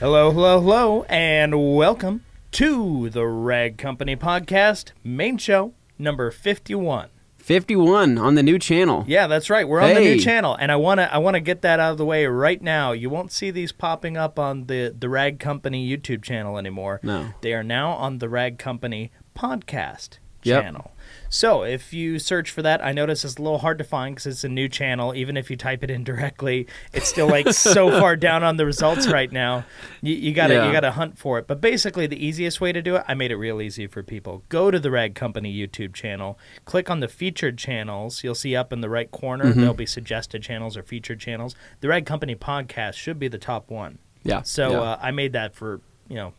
Hello, hello, hello, and welcome to the Rag Company Podcast, main show number 51. 51 on the new channel. Yeah, that's right. We're on the new channel, and I wanna get that out of the way right now. You won't see these popping up on the Rag Company YouTube channel anymore. No. They are now on the Rag Company Podcast channel. So if you search for that, I notice it's a little hard to find because it's a new channel. Even if you type it in directly, it's still like so far down on the results right now. You gotta hunt for it. But basically, the easiest way to do it, I made it real easy for people. Go to the Rag Company YouTube channel, click on the featured channels. You'll see up in the right corner there'll be suggested channels or featured channels. The Rag Company Podcast should be the top one. Yeah. So I made that for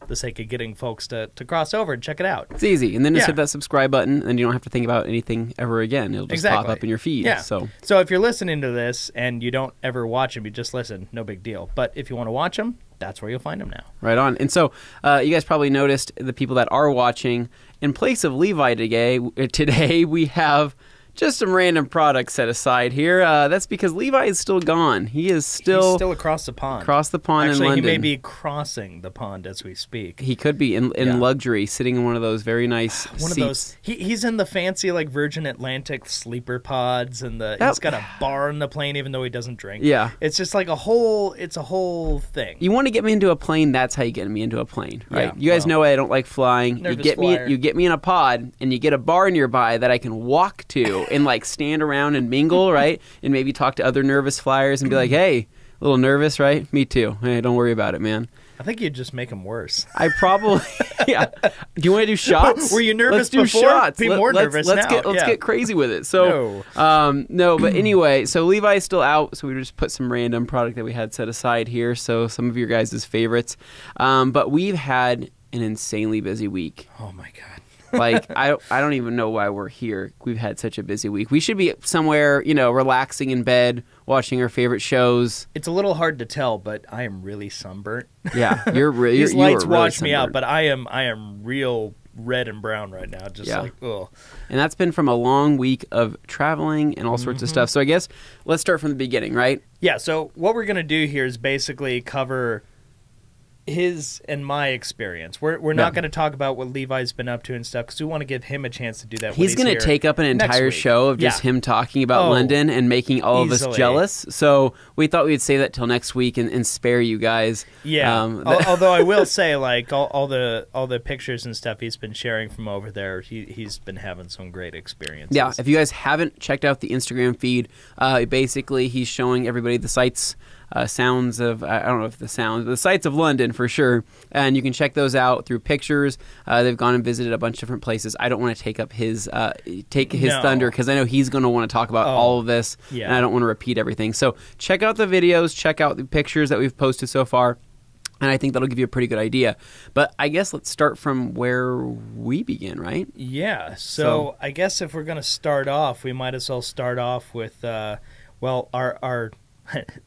the sake of getting folks to cross over and check it out. It's easy. And then just hit that subscribe button, and you don't have to think about anything ever again. It'll just pop up in your feed. Yeah. So if you're listening to this and you don't ever watch them, you just listen, no big deal. But if you want to watch them, that's where you'll find them now. Right on. And so you guys probably noticed, the people that are watching, in place of Levi today we have just some random products set aside here. That's because Levi is still gone. He's still across the pond. Across the pond Actually, in London. He may be crossing the pond as we speak. He could be in luxury, sitting in one of those very nice one seats. Of those. He's in the fancy Virgin Atlantic sleeper pods, and he's got a bar on the plane, even though he doesn't drink. Yeah, it's just like a whole thing. You want to get me into a plane? That's how you get me into a plane, right? Yeah, you guys know I don't like flying. You get me in a pod, and you get a bar nearby that I can walk to and stand around and mingle, right? And maybe talk to other nervous flyers and be like, hey, a little nervous, right? Me too. Hey, don't worry about it, man. I think you'd just make them worse. I probably, Do you want to do shots? Were you nervous before? Let's do shots. Be more nervous now. Let's get crazy with it. So, no, but anyway, so Levi's still out, so we just put some random product that we had set aside here. So some of your guys' favorites. But we've had an insanely busy week. Oh, my God. I don't even know why we're here. We've had such a busy week. We should be somewhere, relaxing in bed, watching our favorite shows. It's a little hard to tell, but I am really sunburnt. Yeah, you're really. These lights wash really me out, but I am real red and brown right now. Just ugh. And that's been from a long week of traveling and all sorts of stuff. So I guess let's start from the beginning, right? Yeah. So what we're gonna do here is basically cover his and my experience. We're not going to talk about what Levi's been up to and stuff because we want to give him a chance to do that. He's going to take up an entire show of just him talking about London and making all of us jealous. So we thought we'd save that till next week and spare you guys. Yeah. Although I will say, all the pictures and stuff he's been sharing from over there, he's been having some great experiences. Yeah. If you guys haven't checked out the Instagram feed, basically he's showing everybody the sights. Sounds of, I don't know if the sights of London for sure, and you can check those out through pictures. They've gone and visited a bunch of different places. I don't want to take up his thunder because I know he's going to want to talk about all of this, and I don't want to repeat everything. So check out the videos, check out the pictures that we've posted so far, and I think that'll give you a pretty good idea. But I guess let's start from where we begin, right? Yeah. So I guess if we're going to start off, we might as well start off with, our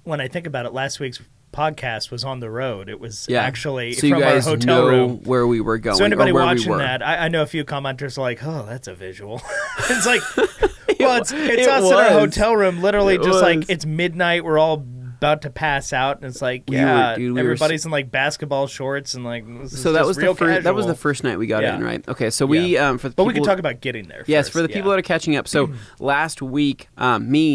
when I think about it, last week's podcast was on the road. It was actually so from you guys our hotel room where we were going. So anybody watching that, I know a few commenters are like, "Oh, that's a visual." It's like, well, it's us in our hotel room, literally it's midnight. We're all about to pass out, and it's like, everybody's in me,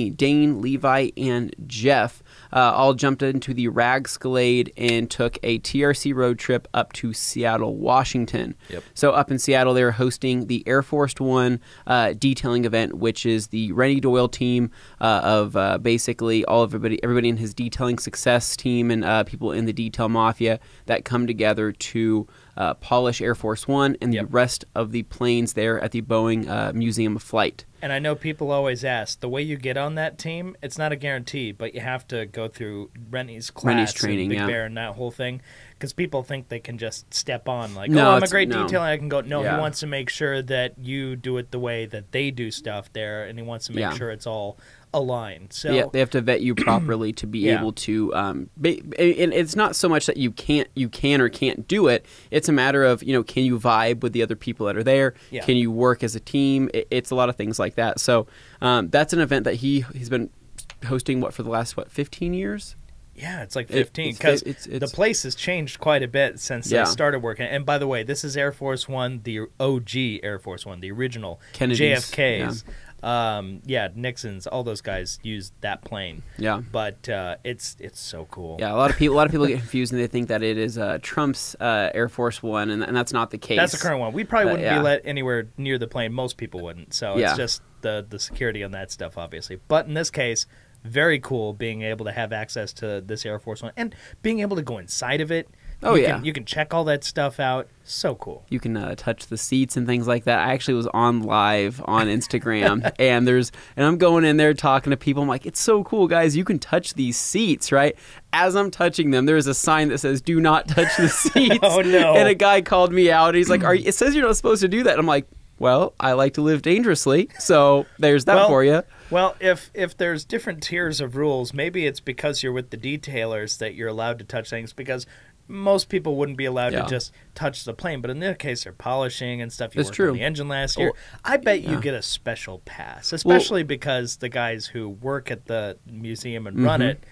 Dane, Levi, and Jeff all jumped into the Ragscalade and took a TRC road trip up to Seattle, Washington. Yep. So up in Seattle, they were hosting the Air Force One detailing event, which is the Rennie Doyle team of basically everybody in his detailing success team and people in the detail mafia that come together to polish Air Force One and the rest of the planes there at the Boeing Museum of Flight. And I know people always ask, the way you get on that team, it's not a guarantee, but you have to go through Rennie's class, training, and Big Bear and that whole thing, because people think they can just step on, I'm a great detailer, I can go. No, he wants to make sure that you do it the way that they do stuff there, and he wants to make sure it's all aligned. So they have to vet you properly to be able to. And it's not so much that you can or can't do it. It's a matter of can you vibe with the other people that are there? Yeah. Can you work as a team? It's a lot of things like that. So that's an event that he's been hosting for the last 15 years. Yeah, it's like 15 because the place has changed quite a bit since I started working. And by the way, this is Air Force One, the OG Air Force One, the original Kennedy's, JFK's. Nixon's, all those guys used that plane. Yeah, but it's so cool. Yeah, a lot of people get confused and they think that it is Trump's Air Force One, and that's not the case. That's the current one. We probably wouldn't be let anywhere near the plane. Most people wouldn't. So it's just the security on that stuff, obviously. But in this case, very cool being able to have access to this Air Force One and being able to go inside of it. You can check all that stuff out. So cool. You can touch the seats and things like that. I actually was on live on Instagram, and I'm going in there talking to people. I'm like, it's so cool, guys. You can touch these seats, right? As I'm touching them, there's a sign that says, "Do not touch the seats." Oh no! And a guy called me out. He's like, it says you're not supposed to do that. And I'm like, well, I like to live dangerously, so there's that for you. Well, if there's different tiers of rules, maybe it's because you're with the detailers that you're allowed to touch things, because most people wouldn't be allowed to just touch the plane. But in their case, they're polishing and stuff. You worked on the engine last year. I bet you get a special pass, especially because the guys who work at the museum and run it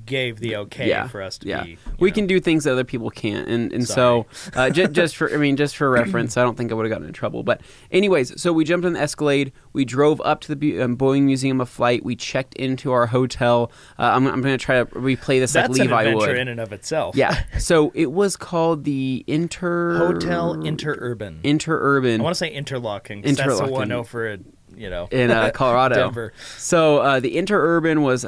gave the okay for us to be. We can do things that other people can't, and so just for reference, I don't think I would have gotten in trouble. But anyways, so we jumped on the Escalade. We drove up to the Boeing Museum of Flight. We checked into our hotel. I'm going to try to replay this like Levi would. That's an adventure in and of itself. Yeah. So it was called the Hotel Interurban. Interurban. I want to say Interlaken, because that's the one over at in Colorado, Denver. So the Interurban was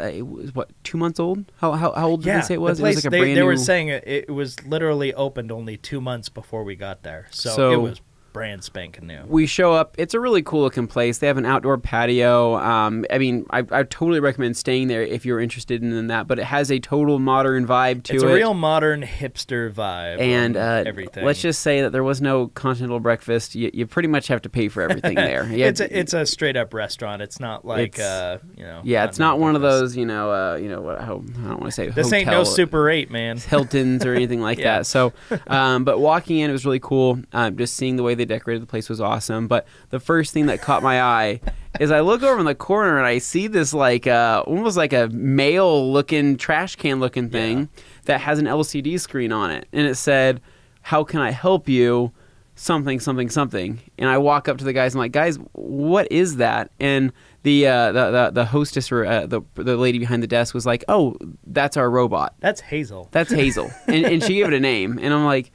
what, 2 months old? How old did they say it was? The place, it was like a brand new. They were saying it was literally opened only 2 months before we got there, so it was brand spanking new. We show up. It's a really cool looking place. They have an outdoor patio. I totally recommend staying there if you're interested in that. But it has a total modern vibe to it. It's a real modern hipster vibe, and everything. Let's just say that there was no continental breakfast. You pretty much have to pay for everything there. It's a straight up restaurant. It's not like it's not one of those I don't want to say this ain't no Super 8, man. Hiltons or anything like that. So, but walking in, it was really cool. Just seeing the way they decorated the place was awesome. But the first thing that caught my eye is I look over in the corner and I see this almost like a mail looking trash can looking thing that has an LCD screen on it, and it said, "How can I help you? Something, something, something." And I walk up to the guys and I'm like, "Guys, what is that?" And the hostess or the lady behind the desk was like, "Oh, that's our robot. That's Hazel. That's Hazel." and she gave it a name, and I'm like,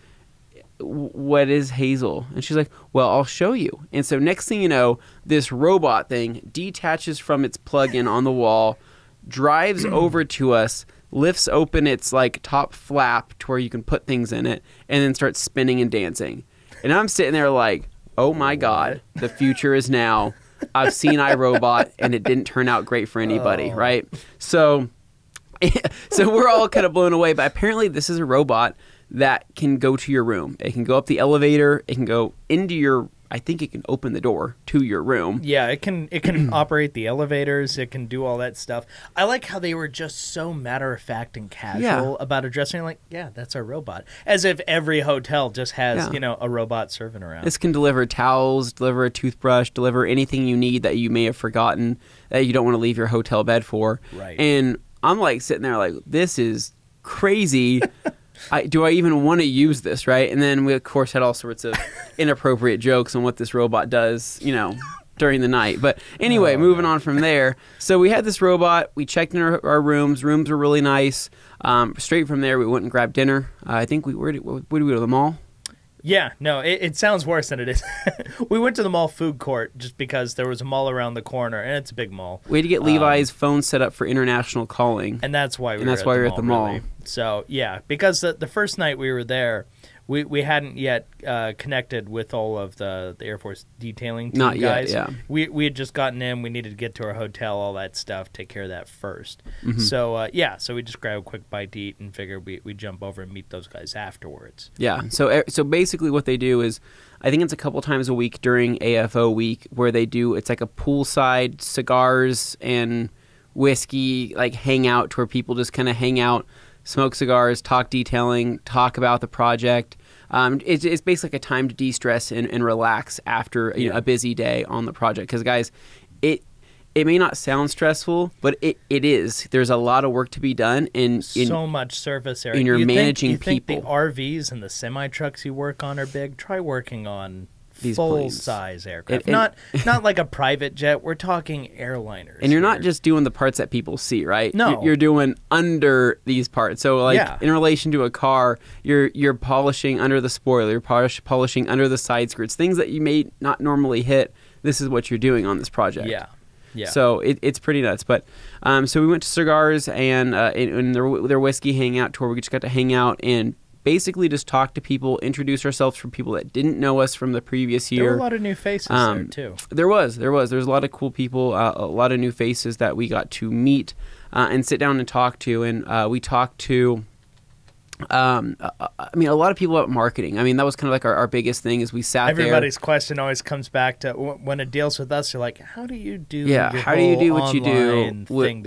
"What is Hazel?" And she's like, "Well, I'll show you." And so next thing you know, this robot thing detaches from its plug-in on the wall, drives over to us, lifts open its top flap to where you can put things in it, and then starts spinning and dancing. And I'm sitting there like, oh my God, the future is now. I've seen iRobot, and it didn't turn out great for anybody, right? So we're all kind of blown away, but apparently this is a robot that can go to your room. It can go up the elevator. It can go into your... I think it can open the door to your room. Yeah, it can operate the elevators. It can do all that stuff. I like how they were just so matter-of-fact and casual about addressing it. Like, yeah, that's our robot. As if every hotel just has, a robot serving around. This can deliver towels, deliver a toothbrush, deliver anything you need that you may have forgotten that you don't want to leave your hotel bed for. Right. And I'm sitting there like, this is crazy. Do I even want to use this, right? And then we, of course, had all sorts of inappropriate jokes on what this robot does, during the night. But anyway, moving on from there. So we had this robot. We checked in our rooms. Rooms were really nice. Straight from there, we went and grabbed dinner. I think where did we go to the mall? Yeah, no, it sounds worse than it is. We went to the mall food court just because there was a mall around the corner, and it's a big mall. We had to get Levi's phone set up for international calling. And that's why we were at the mall. Really. So, yeah, because the first night we were there, we hadn't yet connected with all of the Air Force detailing team Not guys. Yet, yeah. We had just gotten in. We needed to get to our hotel, all that stuff, take care of that first. Mm-hmm. So, so we just grabbed a quick bite to eat and figured we'd jump over and meet those guys afterwards. Yeah, so basically what they do is, I think it's a couple times a week during AFO week where they do, it's like a poolside cigars and whiskey, hangout to where people just kind of hang out, smoke cigars, talk detailing, talk about the project. It's basically like a time to de-stress and relax after a busy day on the project. Because, guys, it may not sound stressful, but it is. There's a lot of work to be done, and so much surface area. And you're managing people. You think the RVs and the semi trucks you work on are big? Try working on these full-size aircraft. Not like a private jet. We're talking airliners. And you're not just doing the parts that people see, right? No. You're doing under these parts. So, like, in relation to a car, you're polishing under the spoiler, you're polishing under the side skirts, things that you may not normally hit. This is what you're doing on this project. Yeah. Yeah. So it's pretty nuts. But so we went to Cigars and their whiskey hangout tour. We just got to hang out and basically just talk to people, introduce ourselves for people that didn't know us from the previous year. There were a lot of new faces there, too. There was a lot of cool people, a lot of new faces that we got to meet and sit down and talk to. And we talked to, a lot of people about marketing. I mean, that was kind of like our biggest thing is we sat Everybody's question always comes back to when it deals with us, you're like, how do you do how do you do what you do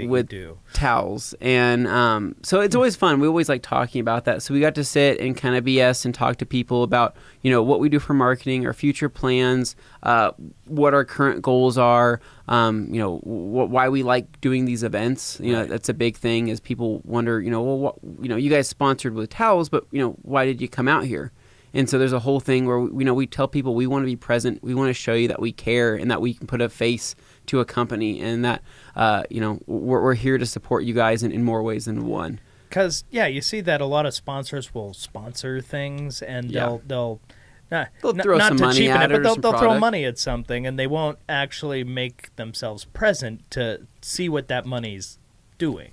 with you towels? And so it's always fun. We always like talking about that. So we got to sit and kind of BS and talk to people about, what we do for marketing, our future plans, what our current goals are, why we like doing these events. That's a big thing is people wonder, you guys sponsored with towels, but why did you come out here? And so there's a whole thing where we tell people we want to be present, we want to show you that we care and that we can put a face to a company and that we're here to support you guys in more ways than one. Because you see that a lot of sponsors will sponsor things and they'll throw some money at it, but they'll throw money at something and they won't actually make themselves present to see what that money's doing.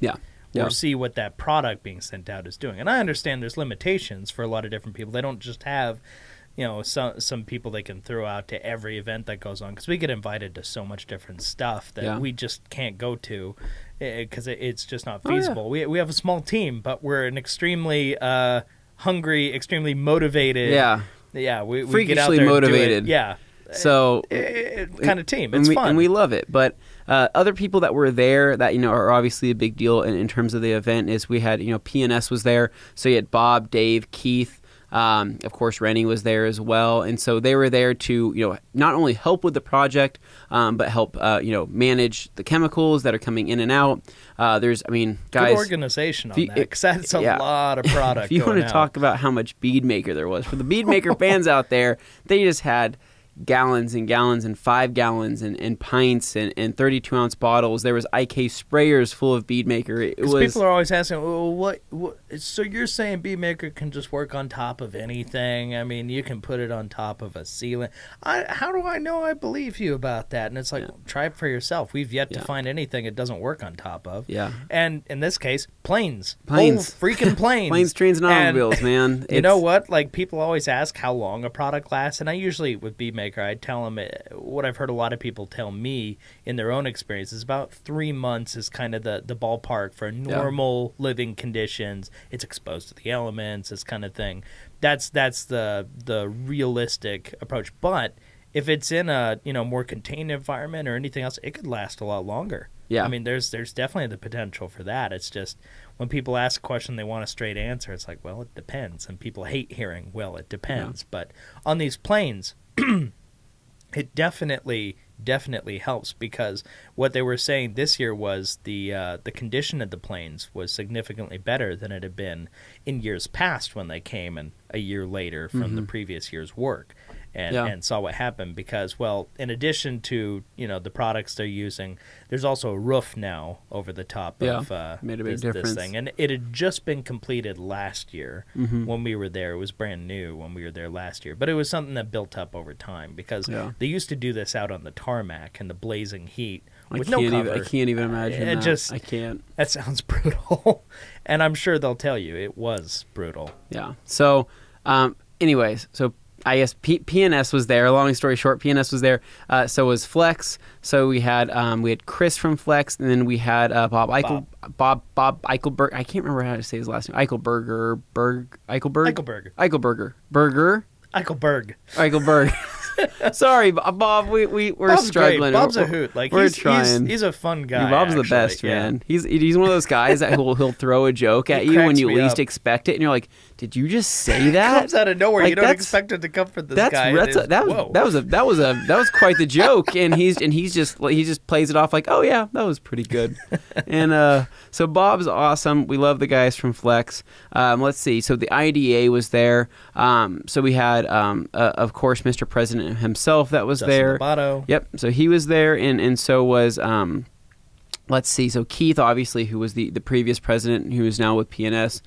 Or see what that product being sent out is doing. And I understand there's limitations for a lot of different people. They don't just have, some people they can throw out to every event that goes on. Because we get invited to so much different stuff that we just can't go to because it's just not feasible. We have a small team, but we're an extremely hungry, extremely motivated. We freakishly get out there motivated. So kind of team. It's fun. And we love it. But other people that were there that, are obviously a big deal in terms of the event is we had, P&S was there. So you had Bob, Dave, Keith. Of course, Rennie was there as well. And so they were there to, not only help with the project, but help, manage the chemicals that are coming in and out. Guys. Good organization on that, because that's a lot of product. If you want to talk about how much bead maker there was, for the bead maker fans out there, they just had gallons and gallons and 5 gallons and pints and 32-ounce bottles. There was IK sprayers full of bead maker. People are always asking, well, what? So you're saying bead maker can just work on top of anything? I mean, you can put it on top of a ceiling. How do I know I believe you about that? And it's like, try it for yourself. We've yet to find anything it doesn't work on top of. And in this case, planes. Whole freaking planes. Planes, trains, and automobiles, man. You know what? Like, people always ask how long a product lasts, and I usually, with bead maker, I tell them what I've heard a lot of people tell me in their own experience is about 3 months is kind of the ballpark for normal living conditions. It's exposed to the elements, this kind of thing. That's the realistic approach. But if it's in a more contained environment or anything else, it could last a lot longer. I mean, there's definitely the potential for that. It's just when people ask a question, they want a straight answer. It's like, well, it depends, and people hate hearing, well, it depends. But on these planes. It definitely helps because what they were saying this year was the condition of the planes was significantly better than it had been in years past when they came and a year later from the previous year's work and saw what happened because, well, in addition to, the products they're using, there's also a roof now over the top of made a big difference. This thing. And it had just been completed last year when we were there. It was brand new when we were there last year. But it was something that built up over time because they used to do this out on the tarmac in the blazing heat with no cover. I can't even imagine that. I can't. That sounds brutal. And I'm sure they'll tell you it was brutal. Yeah. So, anyways, I guess P&S was there. Long story short, P&S was there. So was Flex. So we had Chris from Flex, and then we had Bob Eichelberg. I can't remember how to say his last name. Eichelberg. Sorry, Bob. We're Bob's struggling. Great. Bob's a hoot. Like we're he's trying. He's a fun guy. Bob's actually. the best, man. He's one of those guys that he'll throw a joke at you when you least expect it, and you're like, "Did you just say that?" It comes out of nowhere. Like, you don't expect it to come from this guy. That was quite the joke, and he just plays it off like, "Oh yeah, that was pretty good." And so Bob's awesome. We love the guys from Flex. Let's see. So the IDA was there. So we had, of course, Mr. President himself that was Justin there. Lobato. Yep. So he was there, and so was. Let's see. So Keith, obviously, who was the previous president, who is now with PNS.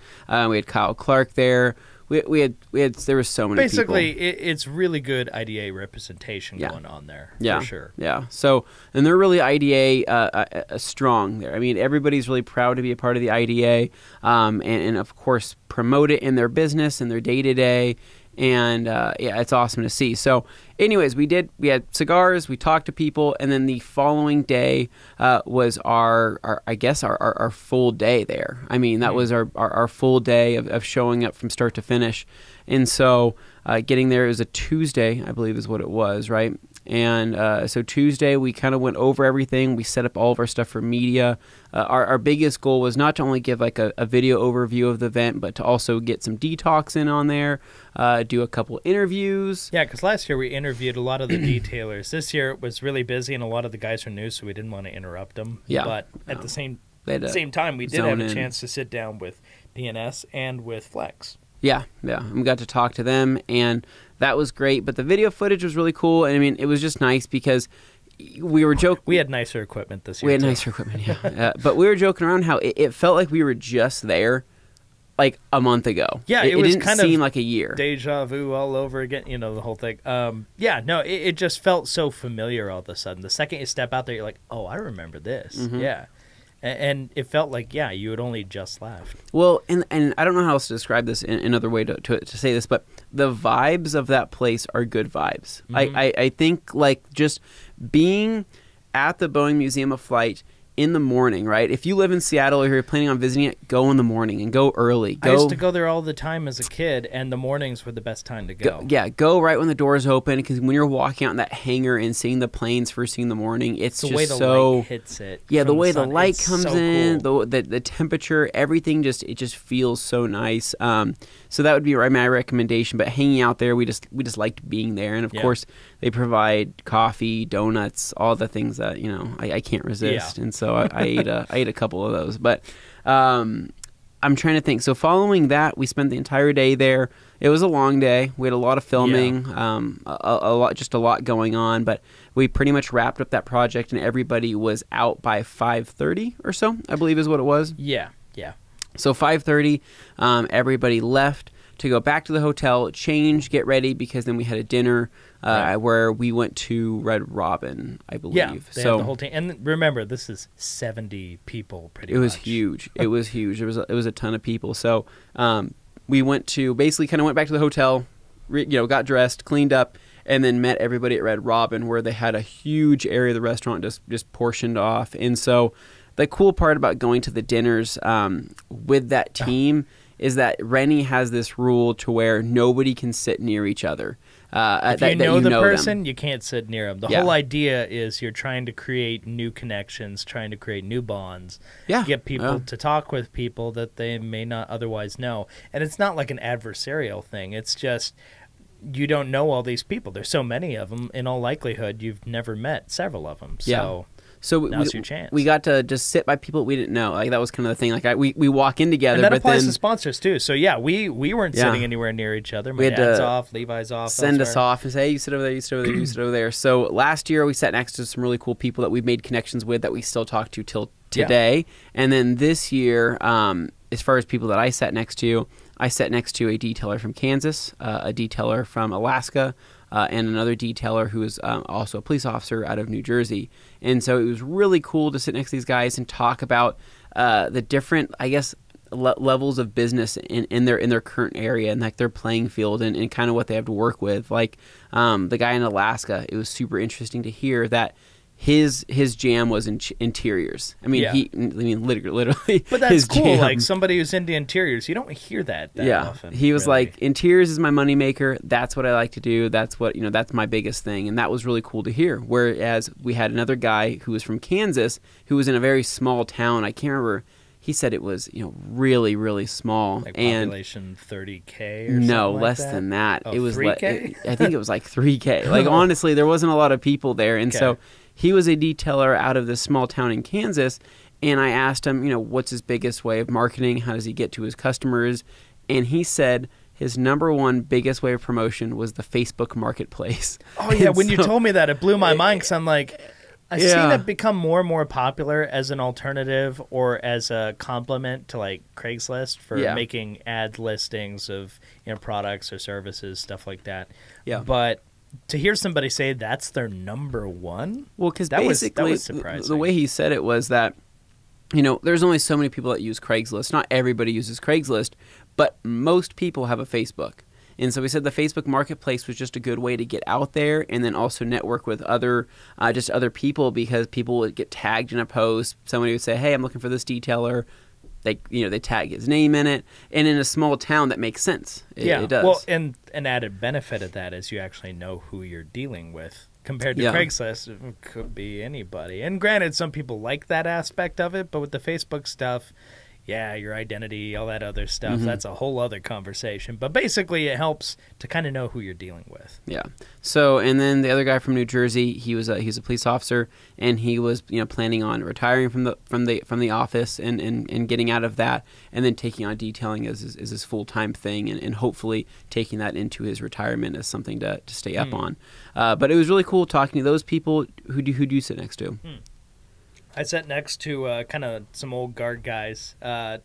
We had Kyle Clark there. We had there were so many people. Basically, it's really good IDA representation going on there, for sure. Yeah. So, and they're really IDA strong there. I mean, everybody's really proud to be a part of the IDA, and of course promote it in their business and their day-to-day. And it's awesome to see. So anyways, we had cigars, we talked to people, and then the following day was our full day there. I mean, that was our full day of showing up from start to finish. And so getting there is a Tuesday, I believe is what it was, right? And so Tuesday, we kind of went over everything. We set up all of our stuff for media. Our biggest goal was not to only give like a video overview of the event, but to also get some detox in on there, do a couple interviews. Yeah, because last year we interviewed a lot of the detailers. This year it was really busy, and a lot of the guys were new, so we didn't want to interrupt them. Yeah. But at the same time, we did have a chance to sit down with PNS and with Flex. Yeah, we got to talk to them, and that was great. But the video footage was really cool, and I mean, it was just nice because we were joking. We had nicer equipment this year. We had nicer equipment, yeah. But we were joking around how it felt like we were just there, like a month ago. Yeah, it was didn't kind seem of like a year. Deja vu all over again. You know, the whole thing. It just felt so familiar all of a sudden. The second you step out there, you're like, oh, I remember this. Mm-hmm. Yeah. And it felt like, you had only just left. Well, and I don't know how else to describe this in another way to say this, but the vibes of that place are good vibes. Mm-hmm. I think, like, just being at the Boeing Museum of Flight in the morning, right? If you live in Seattle or you're planning on visiting it, go in the morning and go early. I used to go there all the time as a kid, and the mornings were the best time to go. Go right when the doors open, because when you're walking out in that hangar and seeing the planes first thing in the morning, it's the just way the light hits it. Yeah, the way the light comes so in, cool. the temperature, everything just feels so nice. So that would be my recommendation. But hanging out there, we just liked being there, and of course they provide coffee, donuts, all the things that I can't resist, and so I ate a couple of those. But I'm trying to think. So following that, we spent the entire day there. It was a long day. We had a lot of filming, a lot going on. But we pretty much wrapped up that project, and everybody was out by 5:30 or so, I believe is what it was. Yeah. So 5:30, everybody left to go back to the hotel, change, get ready, because then we had a dinner where we went to Red Robin, I believe. Yeah, they had the whole team. And remember, this is 70 people pretty much. It was huge. It was huge. It was a ton of people. So we went back to the hotel, got dressed, cleaned up, and then met everybody at Red Robin, where they had a huge area of the restaurant just portioned off. And so the cool part about going to the dinners with that team is that Rennie has this rule to where nobody can sit near each other. If you know the person, you can't sit near them. The whole idea is you're trying to create new connections, trying to create new bonds, get people to talk with people that they may not otherwise know. And it's not like an adversarial thing. It's just you don't know all these people. There's so many of them. In all likelihood, you've never met several of them. So now's your chance. We got to just sit by people we didn't know. Like, that was kind of the thing. Like, we walk in together. And that but applies then, to sponsors too. So we weren't sitting anywhere near each other. My dad's off, Levi's off. Send us off and say, hey, you sit over there, you sit over there, you sit over there. So last year we sat next to some really cool people that we've made connections with that we still talk to till today. And then this year, as far as people that I sat next to a detailer from Kansas, a detailer from Alaska, and another detailer who is also a police officer out of New Jersey. And so it was really cool to sit next to these guys and talk about the different, I guess, levels of business in their current area and like their playing field and kind of what they have to work with. Like the guy in Alaska, it was super interesting to hear that his jam was interiors. I mean, literally. But that's his cool. Jam. Like somebody who's into interiors, you don't hear that often. He was really. like, interiors is my moneymaker. That's what I like to do. That's what that's my biggest thing, and that was really cool to hear. Whereas we had another guy who was from Kansas, who was in a very small town. I can't remember. He said it was really, really small. Like and population 30K or something like less that? than that. Oh, it was 3K? I think it was like 3K. Like honestly, there wasn't a lot of people there, and so he was a detailer out of this small town in Kansas. And I asked him, what's his biggest way of marketing? How does he get to his customers? And he said his number one biggest way of promotion was the Facebook Marketplace. Oh yeah, when you told me that, it blew my mind because I'm like, I've seen it become more and more popular as an alternative or as a complement to like Craigslist for making ad listings of products or services, stuff like that. Yeah. But to hear somebody say that's their number one, well, because basically that was surprising. The way he said it was that there's only so many people that use Craigslist. Not everybody uses Craigslist, but most people have a Facebook. And so we said the Facebook Marketplace was just a good way to get out there and then also network with other people, because people would get tagged in a post. Somebody would say, hey, I'm looking for this detailer. They tag his name in it. And in a small town, that makes sense. It does. Well, and an added benefit of that is you actually know who you're dealing with. Compared to Craigslist, it could be anybody. And granted, some people like that aspect of it, but with the Facebook stuff, your identity, all that other stuff, that's a whole other conversation. But basically, it helps to kind of know who you're dealing with. Yeah. So, and then the other guy from New Jersey, he's a police officer, and he was planning on retiring from the office and getting out of that, and then taking on detailing as his full-time thing, and hopefully taking that into his retirement as something to stay up on. But it was really cool talking to those people. Who do you sit next to? I sat next to kind of some old guard guys that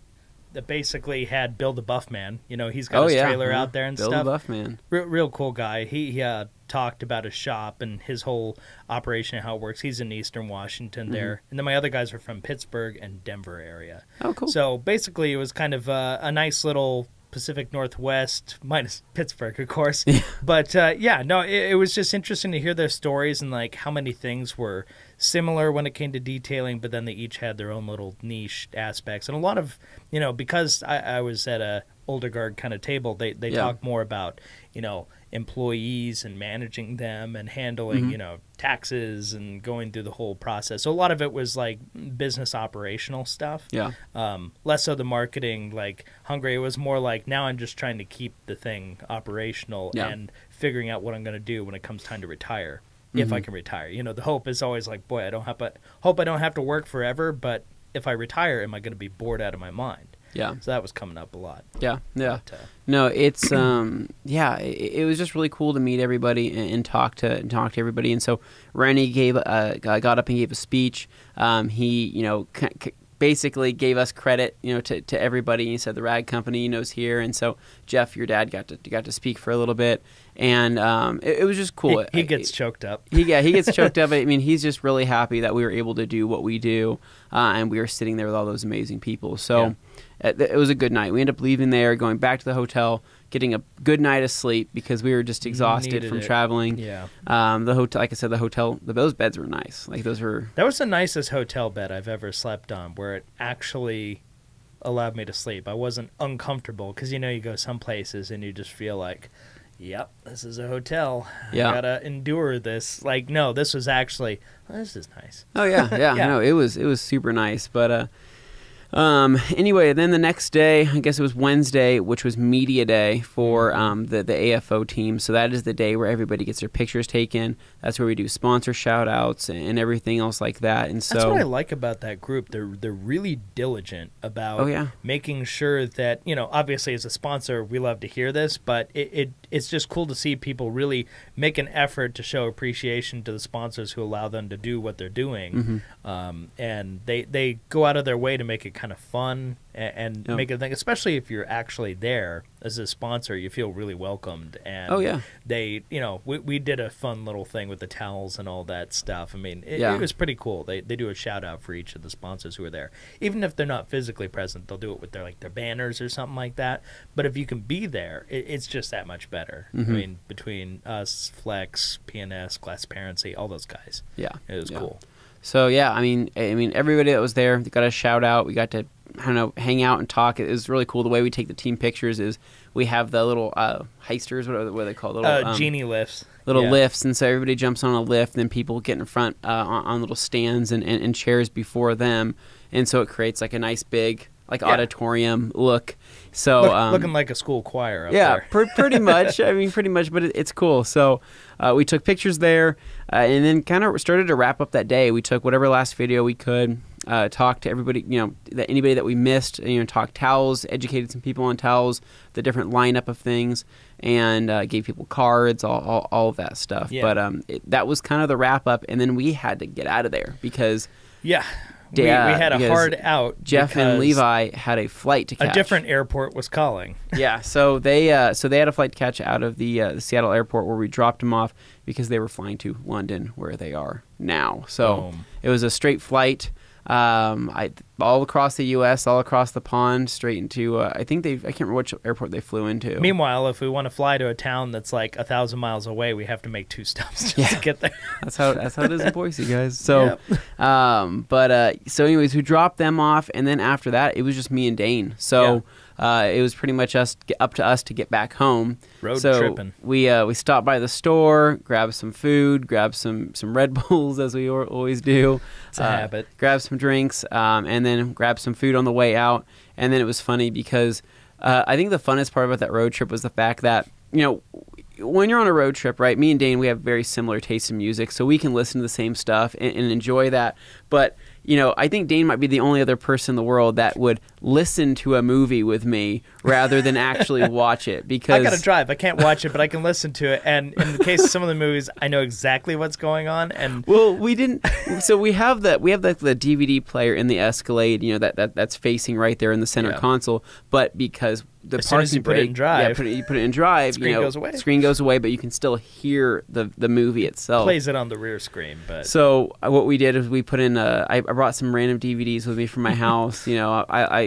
basically had Bill the Buff Man. He's got his trailer out there and Bill stuff. Bill the Buff Man. Real cool guy. He talked about his shop and his whole operation and how it works. He's in Eastern Washington there. And then my other guys are from Pittsburgh and Denver area. Oh, cool. So basically it was kind of a nice little Pacific Northwest, minus Pittsburgh, of course. But it was just interesting to hear their stories and like how many things were similar when it came to detailing, but then they each had their own little niche aspects. And a lot of, because I was at a older guard kind of table, they talk more about, employees and managing them and handling, taxes and going through the whole process. So a lot of it was like business operational stuff. Yeah. Less so the marketing, like hungry. It was more like, now I'm just trying to keep the thing operational and figuring out what I'm going to do when it comes time to retire. If I can retire. The hope is always like, boy, I don't have to work forever, but if I retire, am I going to be bored out of my mind? Yeah. So that was coming up a lot. Yeah. But, no, it's it was just really cool to meet everybody and talk to everybody. And so Rennie got up and gave a speech. He basically gave us credit, to everybody. He said the rag company is here, and so Jeff, your dad, got to speak for a little bit, and it was just cool. He gets choked up. He gets choked up. I mean, he's just really happy that we were able to do what we do, and we were sitting there with all those amazing people. So it was a good night. We ended up leaving there, going back to the hotel, getting a good night of sleep because we were just exhausted from traveling. Yeah. The hotel, like I said, those beds were nice. Like that was the nicest hotel bed I've ever slept on, where it actually allowed me to sleep. I wasn't uncomfortable because you go some places and you just feel like, yep, this is a hotel. Yeah. I gotta endure this. Like, no, this was actually, this is nice. Oh yeah. No, it was super nice, but. Anyway, then the next day, I guess it was Wednesday, which was media day for the AFO team. So that is the day where everybody gets their pictures taken. That's where we do sponsor shout outs and everything else like that. And so that's what I like about that group. They're really diligent about making sure that, obviously as a sponsor, we love to hear this, but it's just cool to see people really make an effort to show appreciation to the sponsors who allow them to do what they're doing. And they go out of their way to make it kind of fun and make it a thing, especially if you're actually there as a sponsor. You feel really welcomed. And they, we did a fun little thing with the towels and all that stuff. I mean, it was pretty cool. They do a shout out for each of the sponsors who are there. Even if they're not physically present, they'll do it with their banners or something like that. But if you can be there, it's just that much better. I mean, between us, Flex, PNS, Glassparency, all those guys. Yeah, it was cool. So I mean, everybody that was there got a shout out. We got to, I don't know, hang out and talk. It was really cool. The way we take the team pictures is we have the little heisters, what are they called? Little genie lifts. Little lifts, and so everybody jumps on a lift, then people get in front on little stands and chairs before them, and so it creates like a nice big auditorium look. So looking like a school choir up there. Pretty much. I mean, pretty much, but it's cool. So we took pictures there, and then kind of started to wrap up that day. We took whatever last video we could, talked to everybody, anybody that we missed, talked towels, educated some people on towels, the different lineup of things, and gave people cards, all of that stuff. Yeah. But that was kind of the wrap up, and then we had to get out of there because we had a hard out. Jeff and Levi had a flight to catch. A different airport was calling. So they had a flight to catch out of the Seattle airport where we dropped them off because they were flying to London where they are now. So it was a straight flight. All across the U.S., all across the pond, straight into I can't remember which airport they flew into. Meanwhile, if we want to fly to a town that's like 1,000 miles away, we have to make 2 stops just to get there. That's how it is in Boise, guys. So, so anyways, we dropped them off, and then after that, it was just me and Dane. So. It was pretty much up to us to get back home. Road tripping. We stopped by the store, grabbed some food, grabbed some Red Bulls as we always do. It's a habit. Grabbed some drinks, and then grabbed some food on the way out. And then it was funny because I think the funnest part about that road trip was the fact that when you're on a road trip, right? Me and Dane, we have very similar tastes in music, so we can listen to the same stuff and enjoy that. But I think Dane might be the only other person in the world that would listen to a movie with me rather than actually watch it. Because I got to drive. I can't watch it, but I can listen to it. And in the case of some of the movies, I know exactly what's going on. And we didn't. So we have the DVD player in the Escalade. That's facing right there in the center console. But because the as soon as you put it in drive, you put it in drive. Screen goes away, but you can still hear the movie itself. Plays it on the rear screen, but so what we did is we put in. I brought some random DVDs with me from my house.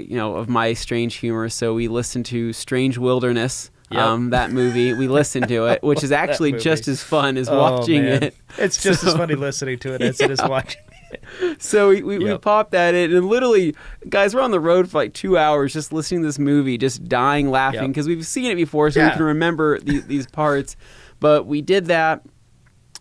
Of my strange humor. So we listened to Strange Wilderness. That movie. We listened to it, which is actually just as fun as watching it. It's just as funny listening to it as it is watching it. So we popped that in, and literally, guys, we're on the road for like 2 hours just listening to this movie, just dying laughing because we've seen it before, so we can remember these parts. But we did that.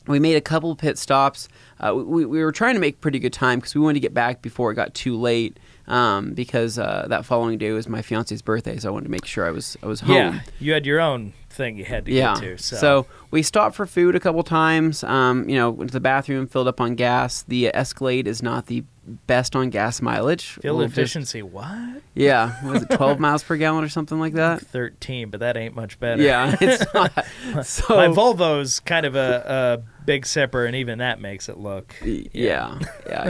We made a couple pit stops. We were trying to make pretty good time because we wanted to get back before it got too late. Because that following day was my fiance's birthday, so I wanted to make sure I was home. Yeah, you had your own thing you had to get to. So we stopped for food a couple times. Went to the bathroom, filled up on gas. The Escalade is not the best on gas mileage. Fuel efficiency, what? Yeah, was it 12 miles per gallon or something like that? 13, but that ain't much better. Yeah, it's not. So my Volvo's kind of a big sipper, and even that makes it look. Yeah.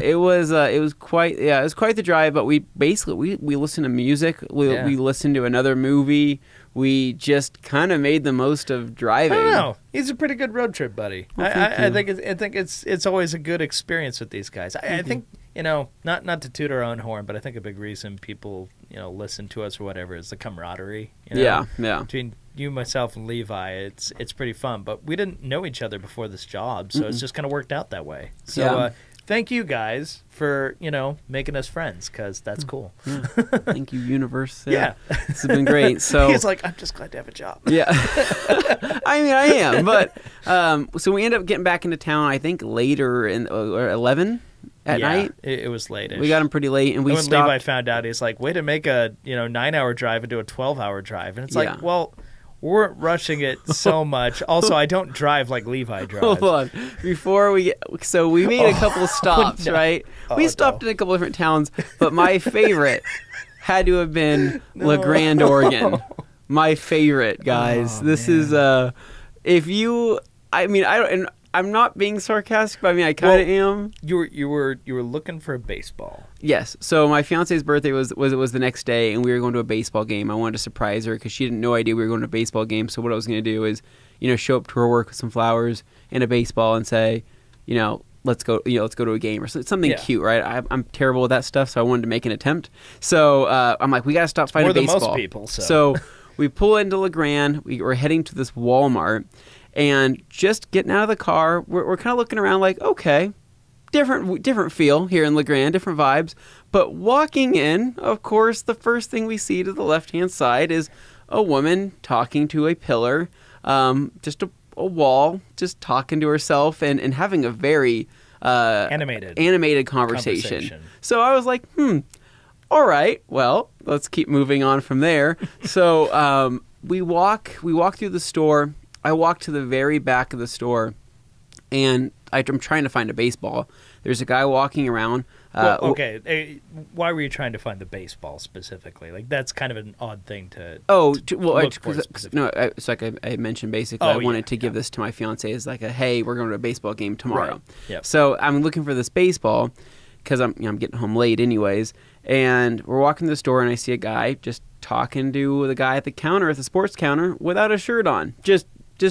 It was quite the drive. But we basically we listened to music. We listened to another movie. We just kind of made the most of driving. I don't know. He's a pretty good road trip buddy. Well, I think it's always a good experience with these guys. I think not to toot our own horn, but I think a big reason people listen to us or whatever is the camaraderie. Yeah. Between you, myself, and Levi, it's pretty fun. But we didn't know each other before this job, so it's just kind of worked out that way. So thank you guys for making us friends, because that's cool. Yeah. Thank you, universe. Yeah, this has been great. So he's like, I'm just glad to have a job. Yeah, I mean, I am. But so we ended up getting back into town. I think later in 11 at night. It was late. We got him pretty late, and we when stopped. Levi found out, he's like, "Way to make a 9-hour drive into a 12-hour drive," and it's like, well. We weren't rushing it so much. Also, I don't drive like Levi drives. Hold on. Before we get... So we made a couple of stops, right? We stopped in a couple of different towns, but my favorite had to have been La Grande, Oregon. My favorite, guys. This is... If you... I mean, I don't... And I'm not being sarcastic, but I mean I kind of am. You were looking for a baseball. Yes. So my fiance's birthday was the next day, and we were going to a baseball game. I wanted to surprise her because she had no idea we were going to a baseball game. So what I was going to do is, show up to her work with some flowers and a baseball and say, let's go to a game or something cute, right? I'm terrible with that stuff, so I wanted to make an attempt. So I'm like, we got to stop fighting baseball. More than most people. So we pull into LeGrand. We're heading to this Walmart, and just getting out of the car, we're kind of looking around like, okay, different feel here in LeGrand, different vibes. But walking in, of course, the first thing we see to the left-hand side is a woman talking to a pillar, just a wall, just talking to herself and having a very animated conversation. So I was like, all right, well, let's keep moving on from there. So we walk through the store. I walk to the very back of the store, and I'm trying to find a baseball. There's a guy walking around. Okay. Why were you trying to find the baseball specifically? Like, that's kind of an odd thing to. Look for it's like I mentioned. Basically, I wanted to give this to my fiance as like hey, we're going to a baseball game tomorrow. Right. Yep. So I'm looking for this baseball because I'm getting home late anyways, and we're walking to the store and I see a guy just talking to the guy at the counter at the sports counter without a shirt on, just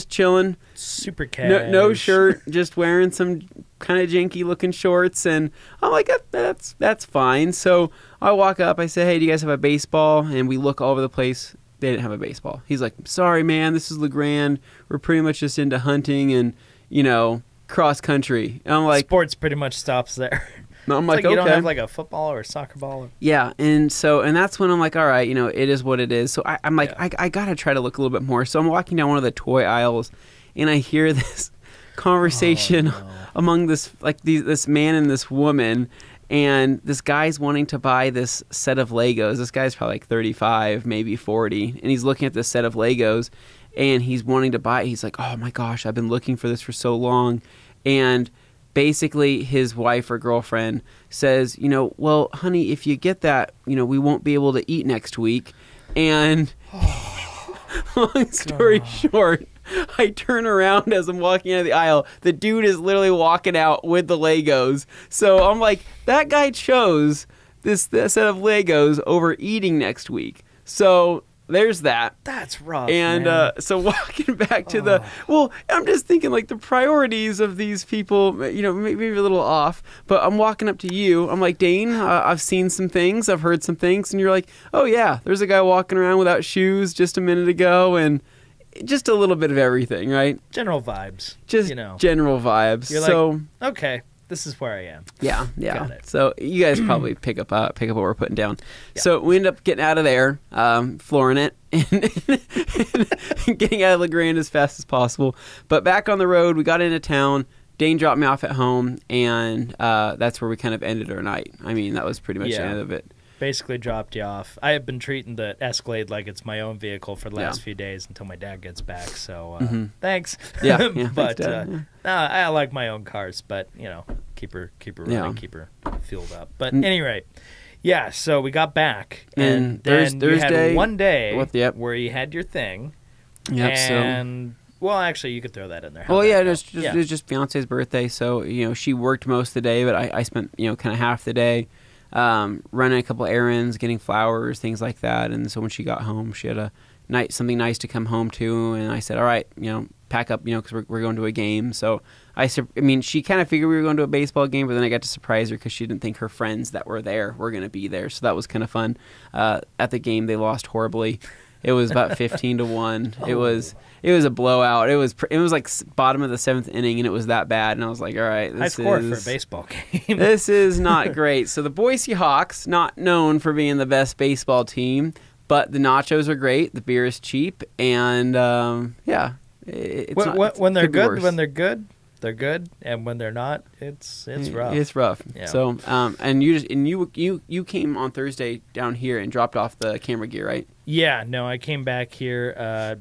chilling, super cash. No shirt, just wearing some kind of janky looking shorts, and I'm like, that's fine. So I walk up, I say, hey, do you guys have a baseball? And we look all over the place. They didn't have a baseball. He's like, sorry, man, this is LeGrand. We're pretty much just into hunting and cross country. And I'm like, sports pretty much stops there. I'm like, okay. You don't have like a football or a soccer ball? Yeah, and that's when I'm like, all right, it is what it is. So I'm like, I got to try to look a little bit more. So I'm walking down one of the toy aisles, and I hear this conversation among this man and this woman, and this guy's wanting to buy this set of Legos. This guy's probably like 35, maybe 40, and he's looking at this set of Legos, and he's wanting to buy it. He's like, oh my gosh, I've been looking for this for so long, and basically, his wife or girlfriend says, well, honey, if you get that, we won't be able to eat next week. And long story short, I turn around as I'm walking out of the aisle. The dude is literally walking out with the Legos. So I'm like, that guy chose this set of Legos over eating next week. There's that. That's rough. And so walking back to I'm just thinking like the priorities of these people, maybe a little off. But I'm walking up to you. I'm like, Dane, I've seen some things. I've heard some things. And you're like, oh, yeah, there's a guy walking around without shoes just a minute ago. And just a little bit of everything, right? General vibes. Just general vibes. You're like, okay. This is where I am. Yeah. Got it. So you guys probably pick up what we're putting down. Yeah. So we end up getting out of there, flooring it, and getting out of LeGrand as fast as possible. But back on the road, we got into town. Dane dropped me off at home, and that's where we kind of ended our night. I mean, that was pretty much the end of it. Basically dropped you off. I have been treating the Escalade like it's my own vehicle for the last few days until my dad gets back. So thanks. Yeah, but thanks, I like my own cars, but keep her running, keep her fueled up. But anyway, so we got back, and then you had one day where you had your thing. Yep. And well, actually, you could throw that in there. It was just fiance's birthday, so she worked most of the day, but I spent kind of half the day. Running a couple errands, getting flowers, things like that. And so when she got home, she had something nice to come home to. And I said, all right, pack up, because we're going to a game. So she kind of figured we were going to a baseball game, but then I got to surprise her because she didn't think her friends that were there were going to be there. So that was kind of fun. At the game, they lost horribly. It was about 15-1. Oh. It was a blowout. It was like bottom of the 7th inning, and it was that bad. And I was like, all right, high score for a baseball game. This is not great. So the Boise Hawks, not known for being the best baseball team, but the nachos are great. The beer is cheap, and when they're good, they're good, and when they're not, it's rough. It's rough. Yeah. So you came on Thursday down here and dropped off the camera gear, right? Yeah, no, I came back here I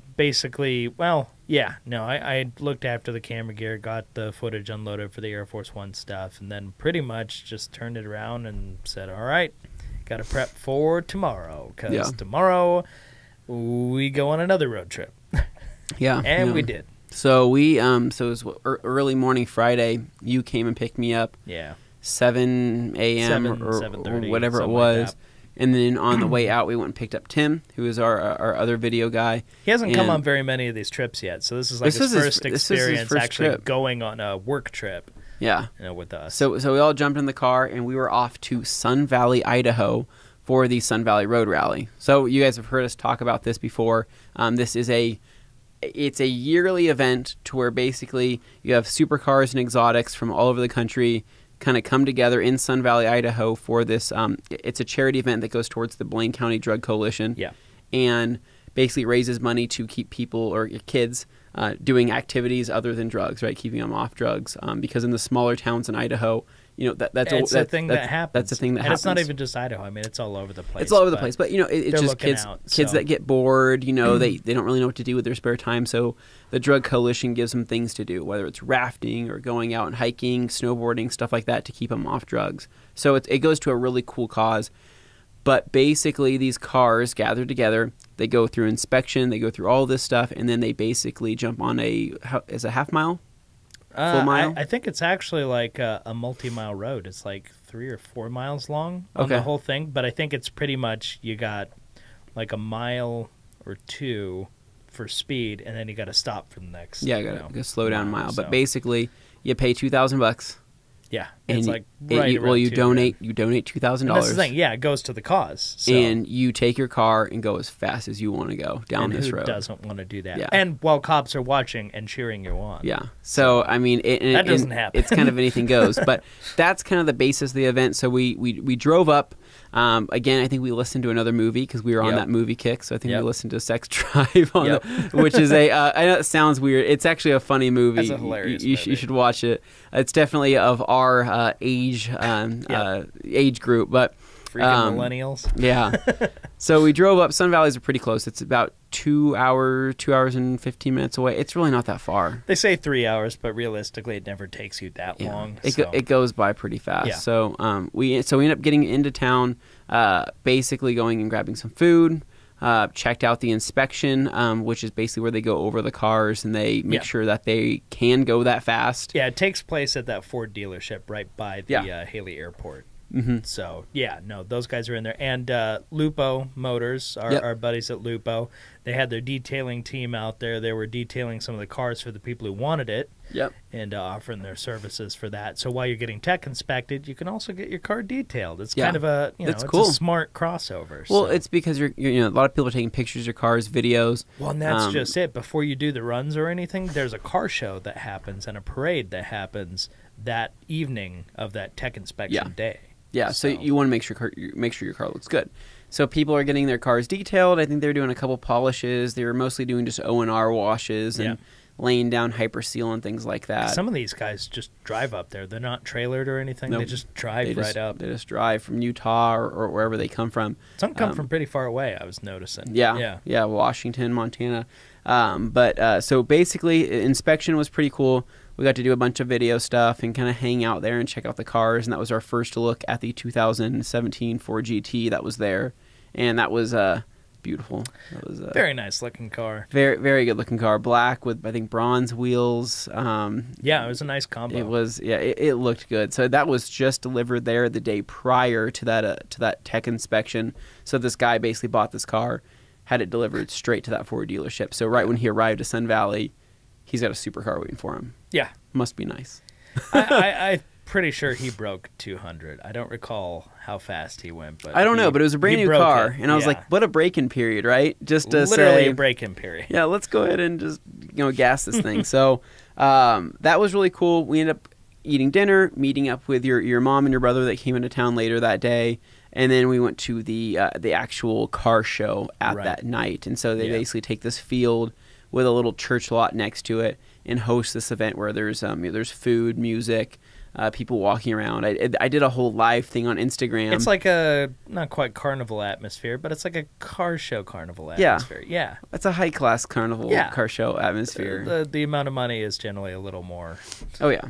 looked after the camera gear, got the footage unloaded for the Air Force One stuff, and then pretty much just turned it around and said, all right, got to prep for tomorrow, because tomorrow we go on another road trip. Yeah. And we did. So so it was early morning Friday. You came and picked me up. Yeah. 7 a.m. or whatever it was. Like, and then on the way out, we went and picked up Tim, who is our other video guy. He hasn't come on very many of these trips yet, so this is like his first experience actually going on a work trip. Yeah, with us. So we all jumped in the car and we were off to Sun Valley, Idaho, for the Sun Valley Road Rally. So you guys have heard us talk about this before. This is it's a yearly event to where basically you have supercars and exotics from all over the country kind of come together in Sun Valley, Idaho for this. It's a charity event that goes towards the Blaine County Drug Coalition. Yeah. And basically raises money to keep people or kids doing activities other than drugs, right? Keeping them off drugs. Because in the smaller towns in Idaho, that's a thing that happens. That's a thing that happens. It's not even just Idaho. I mean, it's all over the place. It's all over the place. But, it's just kids out, kids that get bored, they don't really know what to do with their spare time. So the Drug Coalition gives them things to do, whether it's rafting or going out and hiking, snowboarding, stuff like that to keep them off drugs. So it goes to a really cool cause. But basically, these cars gather together. They go through inspection. They go through all this stuff. And then they basically jump on a half mile? Full mile? I think it's actually like a multi-mile road. It's like 3 or 4 miles long on the whole thing. But I think it's pretty much you got like a mile or two for speed, and then you got to stop for the next. Yeah, you got to slow down mile. So. But basically, you pay $2,000. Yeah, and it's like you donate $2,000. That's the thing. Yeah, it goes to the cause. So. And you take your car and go as fast as you want to go down this road. Who doesn't want to do that? Yeah. And while cops are watching and cheering you on. Yeah. So I mean, that doesn't happen. It's kind of anything goes. But that's kind of the basis of the event. So we drove up. Again, I think we listened to another movie because we were on that movie kick. So I think we listened to Sex Drive, which is I know it sounds weird. It's actually a funny movie. It's a hilarious movie. You should watch it. It's definitely of our age group, but freaking millennials. Yeah. So we drove up. Sun Valley's are pretty close. It's about 2 hours and 15 minutes away. It's really not that far. They say 3 hours, but realistically, it never takes you that long. It goes by pretty fast. Yeah. So we end up getting into town, basically going and grabbing some food. Checked out the inspection, which is basically where they go over the cars and they make sure that they can go that fast. Yeah, it takes place at that Ford dealership right by the Haley Airport. Mm-hmm. So, those guys are in there. And Lupo Motors, our buddies at Lupo, they had their detailing team out there. They were detailing some of the cars for the people who wanted it. Yep. And offering their services for that. So while you're getting tech inspected, you can also get your car detailed. It's kind of a, it's cool. a smart crossover. Well, it's because you're a lot of people are taking pictures of your cars, videos. Well, and that's just it. Before you do the runs or anything, there's a car show that happens and a parade that happens that evening of that tech inspection day. Yeah, so you want to make sure your car looks good. So people are getting their cars detailed. I think they're doing a couple polishes. They were mostly doing just O&R washes and laying down hyperseal and things like that. Some of these guys just drive up there. They're not trailered or anything. Nope. They just drive right up. They just drive from Utah or wherever they come from. Some come from pretty far away, I was noticing. Yeah, Washington, Montana. So basically, inspection was pretty cool. We got to do a bunch of video stuff and kind of hang out there and check out the cars. And that was our first look at the 2017 Ford GT that was there. And that was beautiful. That was a very nice looking car. Very, very good looking car. Black with, I think, bronze wheels. It was a nice combo. It was, it looked good. So that was just delivered there the day prior to that tech inspection. So this guy basically bought this car, had it delivered straight to that Ford dealership. So right when he arrived at Sun Valley, he's got a supercar waiting for him. Yeah. Must be nice. I'm pretty sure he broke 200. I don't recall how fast he went, but I don't know, but it was a brand new car, and I was like, "What a break-in period, right?" Just to literally a break-in period. Yeah, let's go ahead and just gas this thing. So that was really cool. We ended up eating dinner, meeting up with your mom and your brother that came into town later that day, and then we went to the actual car show at that night. And so they basically take this field with a little church lot next to it and host this event where there's food, music, people walking around. I did a whole live thing on Instagram. It's like a not quite carnival atmosphere, but it's like a car show carnival atmosphere. Yeah. It's a high class carnival car show atmosphere. The amount of money is generally a little more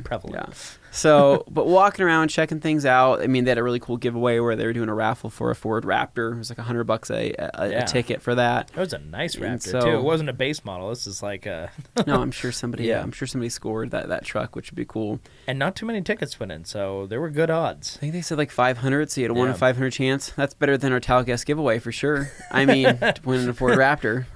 prevalent. Yeah. So, but walking around, checking things out. I mean, they had a really cool giveaway where they were doing a raffle for a Ford Raptor. It was like $100 a ticket for that. It was a nice Raptor too. It wasn't a base model. This is like a. No, I'm sure somebody. I'm sure somebody scored that truck, which would be cool. And not too many tickets went in, so there were good odds. I think they said like 500, so you had a 1 in 500 chance. That's better than our Talguest giveaway for sure. I mean, to win a Ford Raptor.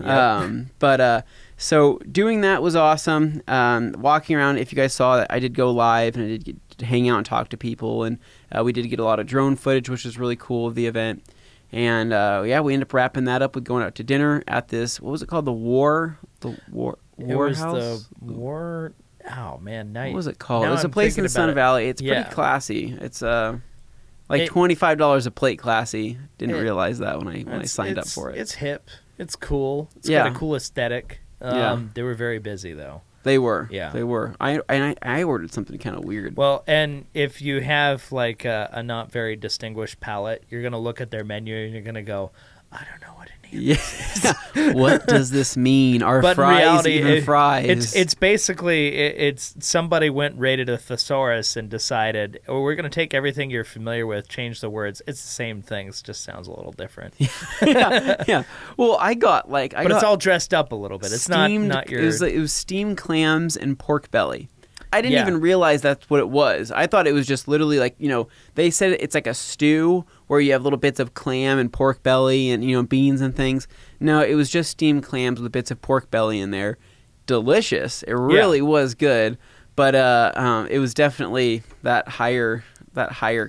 So doing that was awesome. Walking around, if you guys saw that, I did go live and I did get to hang out and talk to people, and we did get a lot of drone footage, which was really cool of the event. And we ended up wrapping that up with going out to dinner at this. What was it called? The War House. Oh man, what was it called? It's a place in the Sun Valley. It's pretty classy. It's like $25 a plate classy. Didn't realize that when I signed up for it. It's hip. It's cool. It's got a cool aesthetic. They were very busy though. They were. Yeah. They were. I ordered something kind of weird. Well, and if you have like a not very distinguished palate, you're going to look at their menu and you're going to go, I don't know what any of this is. What does this mean? Are but fries reality, even fries? It's basically, it's somebody went, rated a thesaurus and decided, we're going to take everything you're familiar with, change the words. It's the same thing. It just sounds a little different. yeah. Well, but it's all dressed up a little bit. It's not your... It was steamed clams and pork belly. I didn't even realize that's what it was. I thought it was just literally like, they said it's like a stew where you have little bits of clam and pork belly and, beans and things. No, it was just steamed clams with bits of pork belly in there. Delicious. It really was good. But it was definitely that higher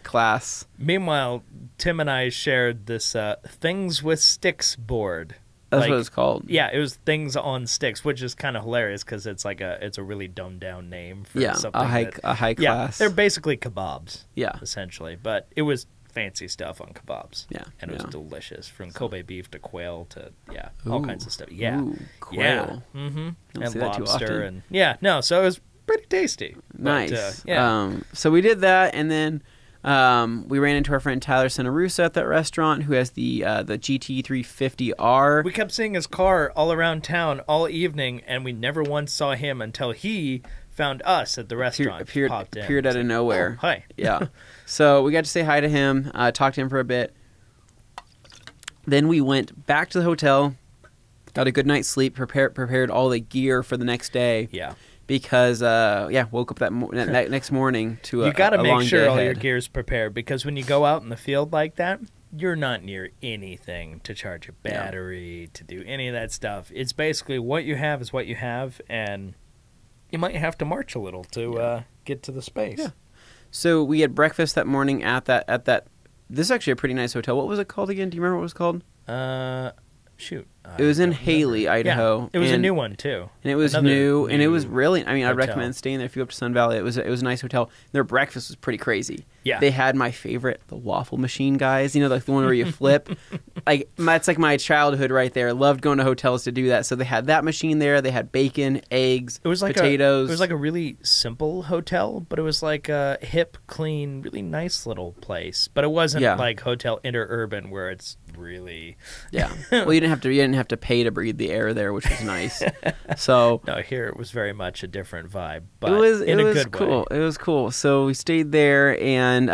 class. Meanwhile, Tim and I shared this Things with Sticks board. That's what it's called. Yeah, it was Things on Sticks, which is kind of hilarious because it's like it's a really dumbed down name for something. A high class. Yeah, they're basically kebabs. Yeah, essentially, but it was fancy stuff on kebabs. Yeah, and it was delicious, from Kobe beef to quail to all kinds of stuff. Yeah, quail. And lobster and so it was pretty tasty. Nice. But, so we did that, and then. We ran into our friend Tyler Senarusa at that restaurant, who has the GT350R. We kept seeing his car all around town all evening, and we never once saw him until he found us at the restaurant. Appeared out of nowhere. Oh, hi. Yeah. So we got to say hi to him, talk to him for a bit. Then we went back to the hotel, got a good night's sleep, prepared all the gear for the next day. Yeah. Because woke up that next morning to you got to make sure all ahead. your gear's prepared, because when you go out in the field like that, you're not near anything to charge a battery, to do any of that stuff. It's basically what you have is what you have, and you might have to march a little to get to the space. Yeah. So we had breakfast that morning at that. This is actually a pretty nice hotel. What was it called again? Do you remember what it was called? Shoot. It was in Haley, Idaho. Yeah, it was a new one too. And it was new, and it was really, I'd recommend staying there if you go up to Sun Valley. It was a nice hotel. Their breakfast was pretty crazy. Yeah. They had my favorite, the waffle machine guys, like the one where you flip. That's like my childhood right there. Loved going to hotels to do that. So they had that machine there. They had bacon, eggs, potatoes. It was like a really simple hotel, but it was like a hip, clean, really nice little place. But it wasn't like Hotel Interurban where it's really Well, you didn't have to pay to breathe the air there, which was nice. So no, here it was very much a different vibe, but it was good cool. way. It was cool. So we stayed there and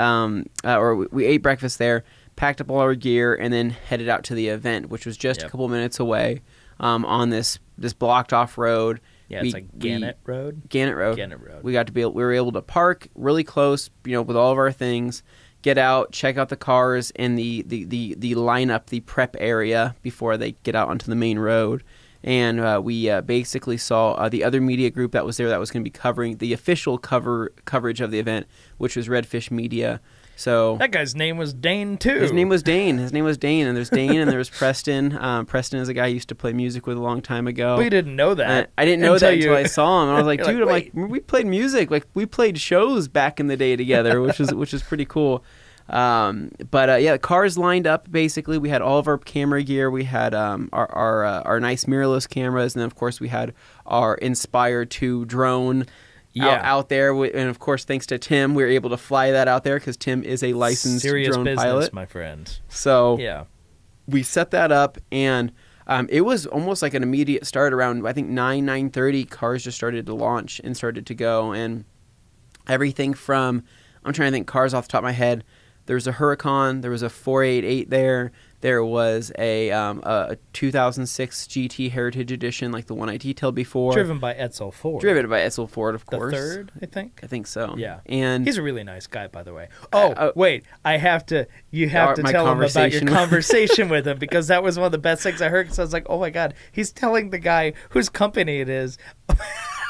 we ate breakfast there, packed up all our gear, and then headed out to the event, which was just a couple minutes away on this blocked off road. Yeah, it's like Gannett Road. Gannett Road. We were able to park really close, with all of our things. Get out, check out the cars in the lineup, the prep area before they get out onto the main road. And we basically saw the other media group that was there that was going to be covering the official coverage of the event, which was Redfish Media. So that guy's name was Dane too. His name was Dane, and there's Dane, and there's Preston. Preston is a guy I used to play music with a long time ago. We didn't know that. I didn't know that until I saw him. And I was like, dude, we played music, we played shows back in the day together, which is pretty cool. The cars lined up. Basically, we had all of our camera gear. We had our nice mirrorless cameras, and then of course we had our Inspire 2 drone. Out there, and of course, thanks to Tim, we were able to fly that out there because Tim is a licensed drone business, pilot, my friend. So we set that up, and it was almost like an immediate start. Around I think 9:30, cars just started to launch and started to go, and everything from, I'm trying to think cars off the top of my head. There was a Huracan, there was a 488 there. There was a 2006 GT Heritage Edition, like the one I detailed before. Driven by Edsel Ford. Driven by Edsel Ford, of course. The third, I think. I think so. Yeah, and he's a really nice guy, by the way. Wait, you have to tell him about your conversation with him, because that was one of the best things I heard. Because I was like, oh my god, he's telling the guy whose company it is.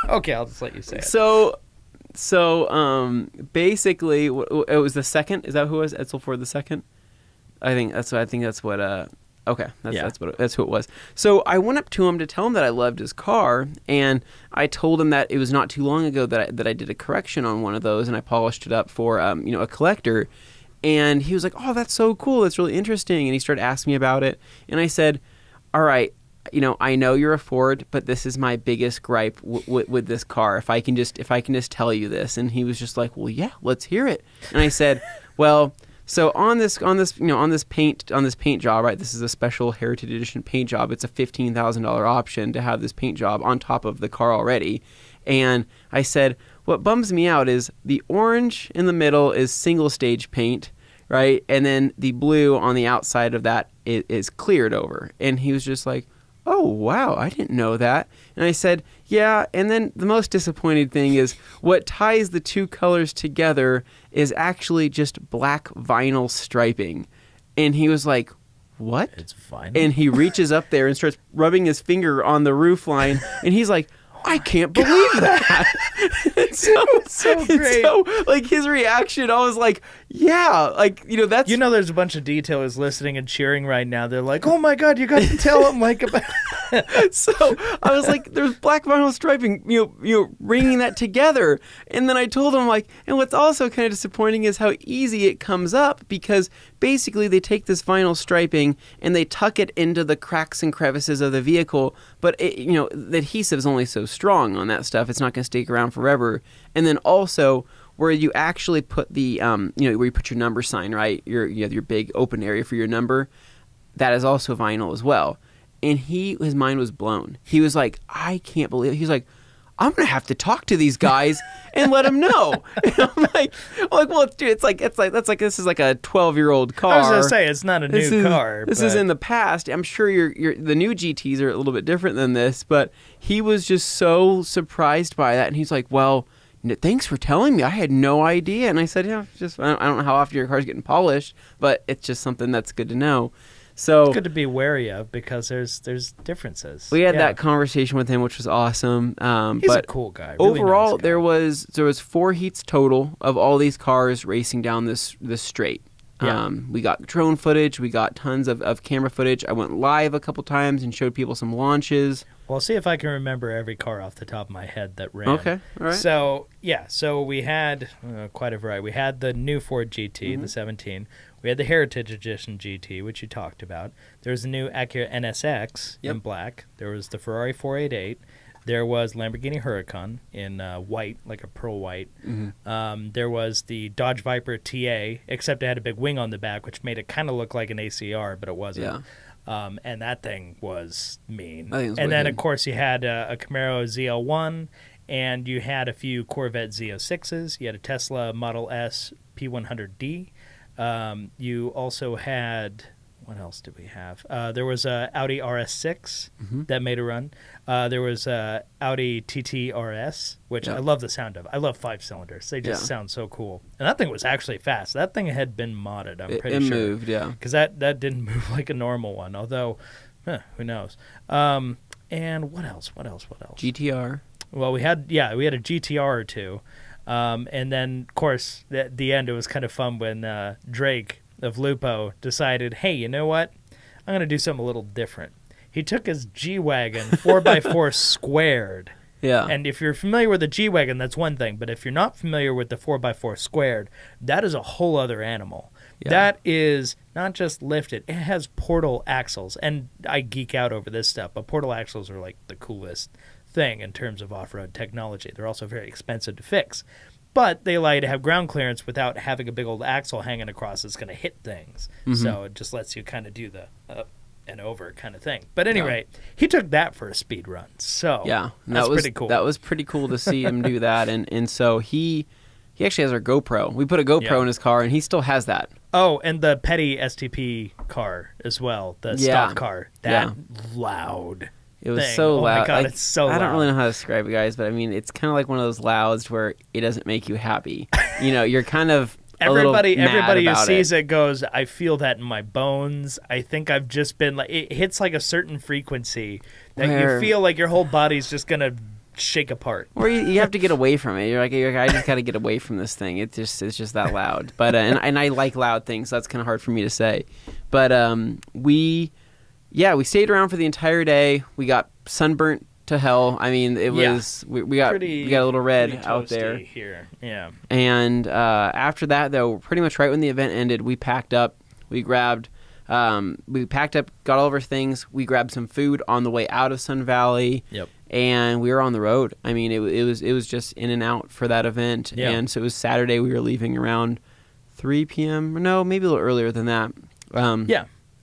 Okay, I'll just let you say it. So basically, it was the second. Is that who it was? Edsel Ford the second. I think that's what. Okay, that's who it was. So I went up to him to tell him that I loved his car, and I told him that it was not too long ago that I did a correction on one of those, and I polished it up for a collector. And he was like, "Oh, that's so cool. That's really interesting." And he started asking me about it, and I said, "All right. I know you're a Ford, but this is my biggest gripe with this car. If I can just tell you this." And he was just like, "Well, yeah, let's hear it." And I said, "Well, so on this paint job, right? This is a special Heritage Edition paint job. It's a $15,000 option to have this paint job on top of the car already." And I said, "What bums me out is the orange in the middle is single stage paint, right? And then the blue on the outside of that is cleared over." And he was just like, "Oh, wow, I didn't know that." And I said, "Yeah, and then the most disappointing thing is what ties the two colors together is actually just black vinyl striping." And he was like, "What?" It's vinyl? And he reaches up there and starts rubbing his finger on the roof line, and he's like, "I can't believe that." so great. So, like, his reaction, I was like, yeah, like, that's... there's a bunch of detailers listening and cheering right now. They're like, "Oh my god, you got to tell him, like, about..." So I was like, there's black vinyl striping, bringing that together. And then I told him, like, and what's also kind of disappointing is how easy it comes up, because basically they take this vinyl striping and they tuck it into the cracks and crevices of the vehicle, but the adhesive is only so strong on that stuff. It's not going to stick around forever. And then also where you actually put the where you put your number sign, right? You have your big open area for your number. That is also vinyl as well. And his mind was blown. He was like, "I can't believe it." He's like, "I'm gonna have to talk to these guys and let them know." And I'm like, well, dude, this is like a 12-year-old car. I was gonna say, it's not a new car. This is in the past. I'm sure the new GTs are a little bit different than this, but he was just so surprised by that, and he's like, "Well, thanks for telling me. I had no idea." And I said, "Yeah, I don't know how often your car's getting polished, but it's just something that's good to know." So it's good to be wary of, because there's differences. We had that conversation with him, which was awesome. He's a cool guy. Really overall, nice guy. there was 4 heats total of all these cars racing down this straight. Yeah. We got drone footage. We got tons of camera footage. I went live a couple times and showed people some launches. Well, I'll see if I can remember every car off the top of my head that ran. Okay, all right. So we had quite a variety. We had the new Ford GT, the 17. We had the Heritage Edition GT, which you talked about. There was the new Acura NSX in black. There was the Ferrari 488. There was Lamborghini Huracan in white, like a pearl white. Mm-hmm. There was the Dodge Viper TA, except it had a big wing on the back, which made it kind of look like an ACR, but it wasn't. Yeah. And that thing was mean. And then, of course, you had a Camaro ZL1, and you had a few Corvette Z06s. You had a Tesla Model S P100D. You also had... What else did we have? There was a Audi RS6 that made a run. There was a Audi TT RS, which I love the sound of. I love 5-cylinders. They just sound so cool. And that thing was actually fast. That thing had been modded, I'm pretty sure. It moved, yeah. Because that didn't move like a normal one, although, who knows. And what else? GTR. Well, we had a GTR or two. And then, of course, at the end, it was kind of fun when Drake of Lupo decided, hey, you know what? I'm going to do something a little different. He took his G-Wagon 4x4 squared. Yeah. And if you're familiar with the G-Wagon, that's one thing. But if you're not familiar with the 4x4 squared, that is a whole other animal. Yeah. That is not just lifted. It has portal axles. And I geek out over this stuff, but portal axles are like the coolest thing in terms of off-road technology. They're also very expensive to fix. But they allow you to have ground clearance without having a big old axle hanging across that's going to hit things. Mm-hmm. So it just lets you kind of do the up and over kind of thing. But anyway, he took that for a speed run. So that's pretty cool. That was pretty cool to see him do that. And so he He actually has our GoPro. We put a GoPro in his car, and he still has that. Oh, and the petty STP car as well, the stock car. That loud. It was so loud. Oh my God, it's so loud. I don't really know how to describe it, guys, but I mean, it's kind of like one of those louds where it doesn't make you happy. You're kind of everybody who sees it goes, I feel that in my bones. I think I've just been like, it hits like a certain frequency that you feel like your whole body's just gonna shake apart. Or you have to get away from it. You're like I just got to get away from this thing. It's just that loud. But and I like loud things, so that's kind of hard for me to say. But we stayed around for the entire day. We got sunburnt to hell. I mean, it was we got a little red out there here. Yeah. And after that, though, pretty much right when the event ended, we packed up. We packed up, got all of our things. We grabbed some food on the way out of Sun Valley. Yep. And we were on the road. I mean, it was just in and out for that event. Yeah. And so it was Saturday. We were leaving around 3 p.m. No, maybe a little earlier than that.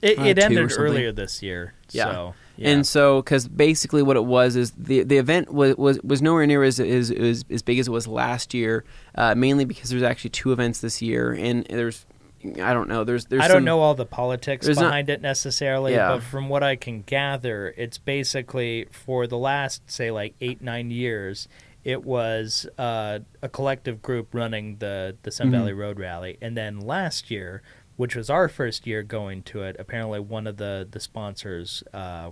It ended earlier this year. Yeah. So, And so, because basically what it was is the event was nowhere near as big as it was last year, mainly because there's actually 2 events this year. And there's, I don't know. I don't know all the politics behind it necessarily, but from what I can gather, it's basically for the last, say, like 8-9 years, it was a collective group running the Sun Valley Road Rally. And then last year, which was our first year going to it, apparently one of the sponsors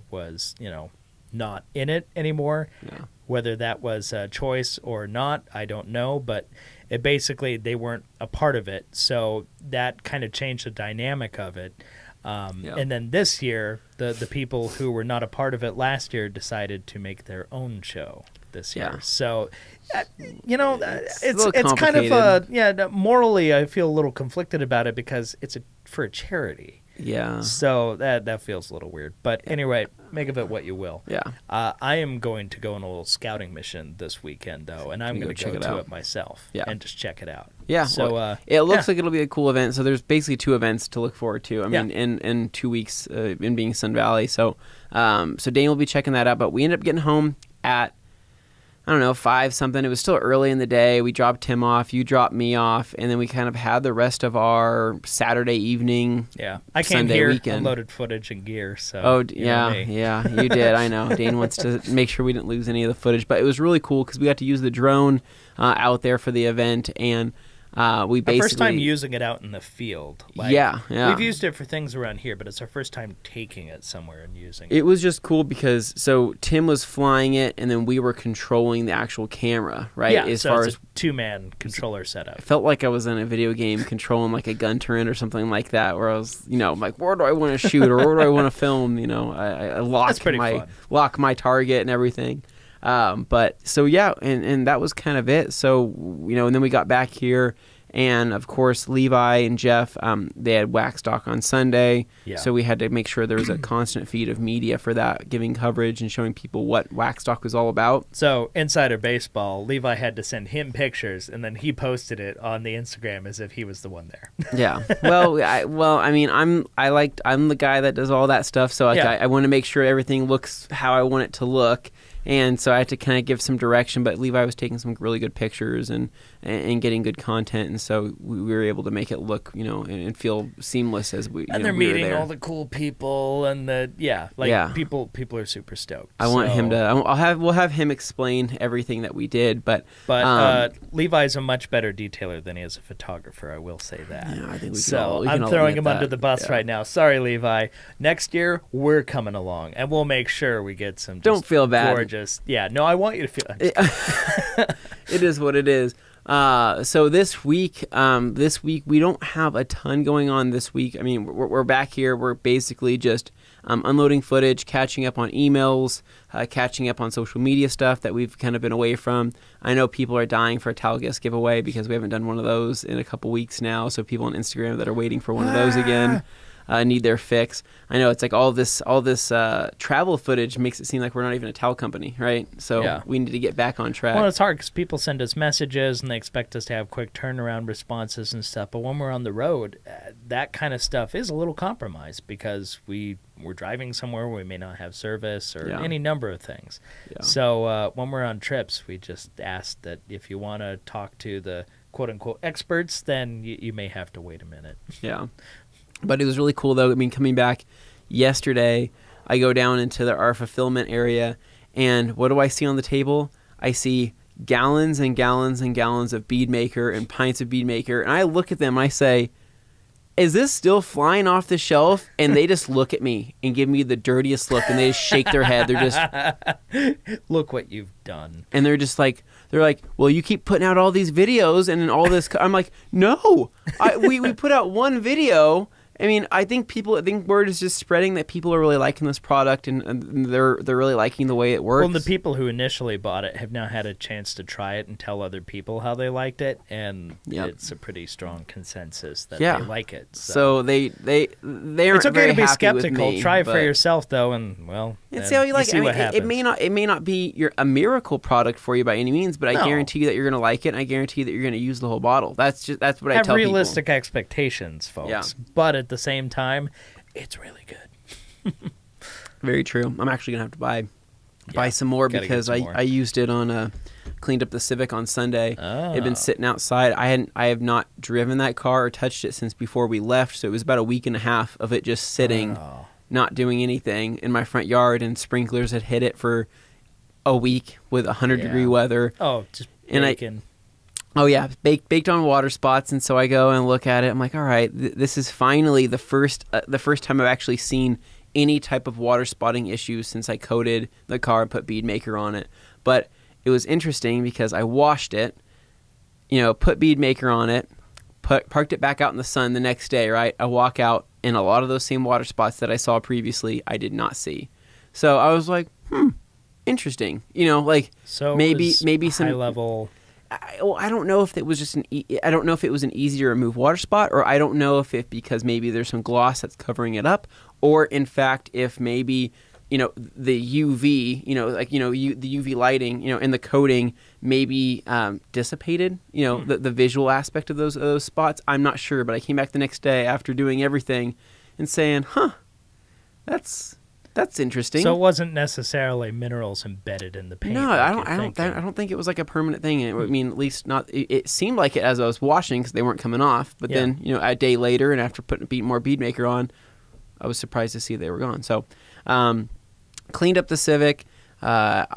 was, not in it anymore. Yeah. Whether that was a choice or not, I don't know, but it basically they weren't a part of it, so that kind of changed the dynamic of it. And then this year, the people who were not a part of it last year decided to make their own show this year. Yeah. So, it's kind of morally, I feel a little conflicted about it because it's for a charity. Yeah. So that feels a little weird. But anyway, make of it what you will. Yeah. I am going to go on a little scouting mission this weekend, though, and I'm going to go to it myself and just check it out. Yeah. So it looks like it'll be a cool event. So there's basically 2 events to look forward to. I mean, in 2 weeks, in being Sun Valley. So Dane will be checking that out. But we ended up getting home at, I don't know, 5 something. It was still early in the day. We dropped Tim off. You dropped me off. And then we kind of had the rest of our Saturday evening. Yeah. I came Sunday here, weekend. unloaded footage and gear. So you did. I know. Dane wants to make sure we didn't lose any of the footage. But it was really cool because we got to use the drone out there for the event. And we basically... Our first time using it out in the field. We've used it for things around here, but it's our first time taking it somewhere and using it. It was just cool because, Tim was flying it, and then we were controlling the actual camera, right? Yeah, it's a 2-man controller setup. I felt like I was in a video game controlling like a gun turret or something like that, where I was, like, where do I want to shoot or where do I want to film? I lock my target and everything. And that was kind of it. So, and then we got back here, and of course, Levi and Jeff, they had Wax Stock on Sunday. Yeah. So we had to make sure there was a constant feed of media for that, giving coverage and showing people what Wax Stock was all about. So, Insider Baseball, Levi had to send him pictures, and then he posted it on the Instagram as if he was the one there. Yeah. Well, I'm the guy that does all that stuff. So I want to make sure everything looks how I want it to look. And so I had to kind of give some direction, but Levi was taking some really good pictures and getting good content, and so we were able to make it look, and feel seamless as we. And they're meeting all the cool people, and people are super stoked. I want him to. We'll have him explain everything that we did, but Levi's a much better detailer than he is a photographer. I will say that. Yeah, I think I'm throwing him under the bus right now. Sorry, Levi. Next year we're coming along, and we'll make sure we get some. Don't feel bad. Gorgeous. Yeah, no, I want you to feel it is what it is. So this week we don't have a ton going on this week. I mean, we're back here. We're basically just unloading footage, catching up on emails, catching up on social media stuff that we've kind of been away from. I know people are dying for a Talgus giveaway because we haven't done one of those in a couple weeks now. So people on Instagram that are waiting for one of those again. Need their fix. I know it's like all this travel footage makes it seem like we're not even a towel company, right? So we need to get back on track. Well, it's hard because people send us messages and they expect us to have quick turnaround responses and stuff. But when we're on the road, that kind of stuff is a little compromised because we're driving somewhere where we may not have service or any number of things. Yeah. So when we're on trips, we just ask that if you want to talk to the quote-unquote experts, then you may have to wait a minute. Yeah. But it was really cool, though. I mean, coming back yesterday, I go down into our fulfillment area, and what do I see on the table? I see gallons and gallons and gallons of bead maker and pints of bead maker, and I look at them and I say, is this still flying off the shelf? And they just look at me and give me the dirtiest look, and they just shake their head. They're just, look what you've done. And they're like, well, you keep putting out all these videos and all this. I'm like, no, we put out one video. I mean, I think word is just spreading that people are really liking this product, and they're really liking the way it works. Well, the people who initially bought it have now had a chance to try it and tell other people how they liked it, and it's a pretty strong consensus that they like it. So they aren't It's okay very to be happy skeptical. with me, try it for yourself, though, and see how you like it. See what happens. It may not be a miracle product for you by any means, but I guarantee you that you're going to like it, and I guarantee you that you're going to use the whole bottle. That's what I tell people. Have realistic expectations, folks. Yeah. But at the same time, it's really good. Very true. I'm actually gonna have to buy some more because I used it on cleaned up the Civic on Sunday. It had been sitting outside. I have not driven that car or touched it since before we left, so it was about a week and a half of it just sitting, not doing anything in my front yard, and sprinklers had hit it for a week with 100-degree weather. Oh, just bacon. Baked on water spots, and so I go and look at it. I'm like, all right, this is finally the first time I've actually seen any type of water spotting issues since I coated the car and put bead maker on it. But it was interesting because I washed it, put bead maker on it, parked it back out in the sun the next day, right? I walk out, and a lot of those same water spots that I saw previously, I did not see. So I was like, interesting. So maybe some high level. I don't know if it was just I don't know if it was an easy to remove water spot, or I don't know if it because maybe there's some gloss that's covering it up, or in fact if maybe the UV the UV lighting and the coating maybe dissipated the visual aspect of those spots. I'm not sure, but I came back the next day after doing everything and saying, that's interesting. So it wasn't necessarily minerals embedded in the paint. No, I don't think it was like a permanent thing. I mean, at least not. It seemed like it as I was washing because they weren't coming off. But then, a day later, and after putting more bead maker on, I was surprised to see they were gone. So, cleaned up the Civic. I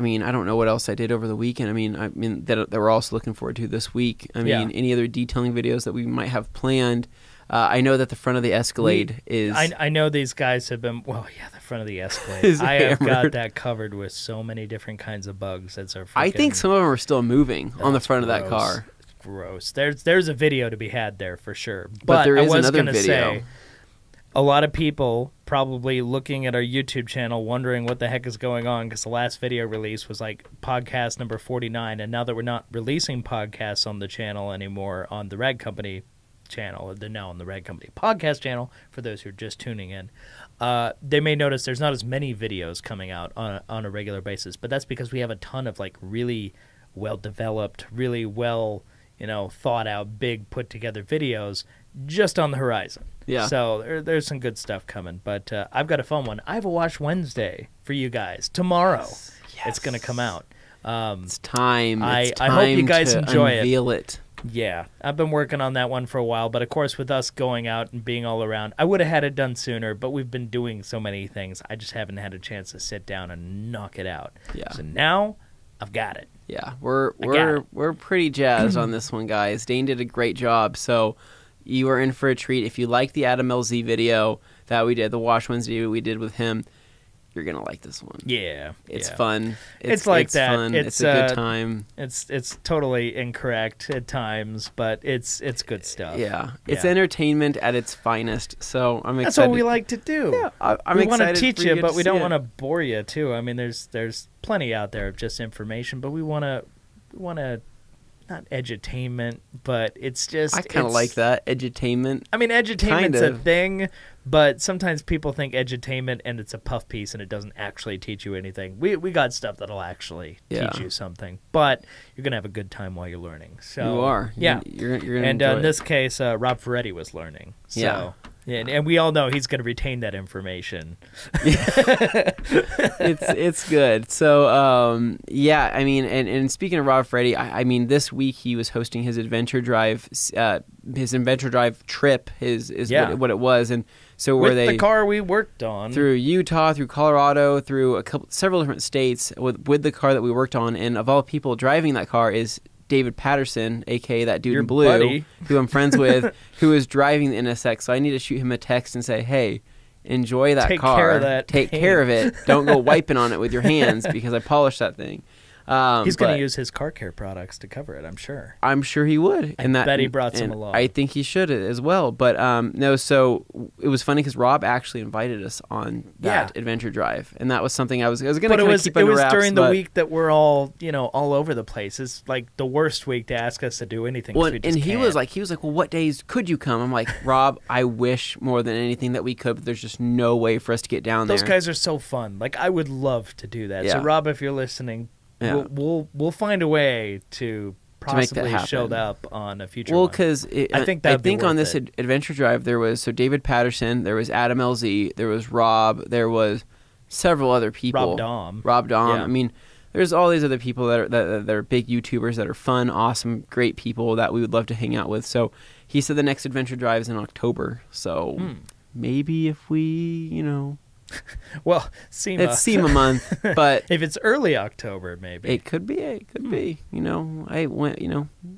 mean, I don't know what else I did over the weekend. I mean that we're also looking forward to this week. I mean, any other detailing videos that we might have planned. I know that the front of the Escalade is... I know these guys have been... Well, the front of the Escalade. I have got that covered with so many different kinds of bugs. That's our freaking... I think some of them are still moving on the front of that car. It's gross. There's a video to be had there for sure. But there is another video. Say, a lot of people probably looking at our YouTube channel wondering what the heck is going on because the last video release was like podcast number 49, and now that we're not releasing podcasts on the channel anymore on the Rag Company channel, they're now on the Rag Company podcast channel for those who are just tuning in. They may notice there's not as many videos coming out on a regular basis, but that's because we have a ton of like really well developed, really well thought out, big put together videos just on the horizon. Yeah. So there's some good stuff coming, but I've got a fun one. I have a Wash Wednesday for you guys tomorrow. Yes. It's going to come out. It's time. I hope you guys enjoy it. Yeah, I've been working on that one for a while, but of course with us going out and being all around, I would have had it done sooner, but we've been doing so many things, I just haven't had a chance to sit down and knock it out. Yeah. So now I've got it. Yeah, we're pretty jazzed on this one, guys. Dane did a great job, so you are in for a treat. If you like the Adam LZ video that we did, the Wash Wednesday we did with him, you're gonna like this one. Yeah, it's fun. It's like that. Fun. It's a good time. It's totally incorrect at times, but it's good stuff. Yeah, it's entertainment at its finest. So I'm excited. That's what we like to do. Yeah, we want to teach you, but we don't want to bore you too. I mean, there's plenty out there of just information, but we want to. Not edutainment, but it's just... I kind of like that, edutainment. I mean, edutainment's a thing, but sometimes people think edutainment and it's a puff piece and it doesn't actually teach you anything. We got stuff that'll actually teach you something, but you're going to have a good time while you're learning. So, you are. Yeah. You're gonna and enjoy in this case, Rob Ferretti was learning. So, And we all know he's going to retain that information. It's good. So yeah, I mean, and speaking of Rob Freddy, I mean, this week he was hosting his adventure drive trip. What it was, and so where with the car we worked on through Utah, through Colorado, through several different states with the car that we worked on, and of all people driving that car is David Patterson, a.k.a. that dude Your in blue, buddy. who I'm friends with, who is driving the NSX. So I need to shoot him a text and say, hey, enjoy that car. Take care of that Take paint. care of it. Don't go wiping on it with your hands because I polished that thing. He's going to use his car care products to cover it, I'm sure. I'm sure he would. I bet he brought some along. I think he should as well. But no, so it was funny because Rob actually invited us on that adventure drive. And that was something I was going to keep under wraps. But it was during the week that we're all, all over the place. It's like the worst week to ask us to do anything. Well, and he was like, well, what days could you come? I'm like, Rob, I wish more than anything that we could, but there's just no way for us to get down there. Those guys are so fun. Like, I would love to do that. So, Rob, if you're listening, we'll find a way to possibly show up on a future one. Well, because I think on this adventure drive there was David Patterson, there was Adam LZ, there was Rob, there was several other people. Rob Dom. Yeah. I mean, there's all these other people that are big YouTubers that are fun, awesome, great people that we would love to hang out with. So he said the next adventure drive is in October. So maybe if we, well, SEMA. It's SEMA month, but if it's early October, maybe it could be. It could be. I went.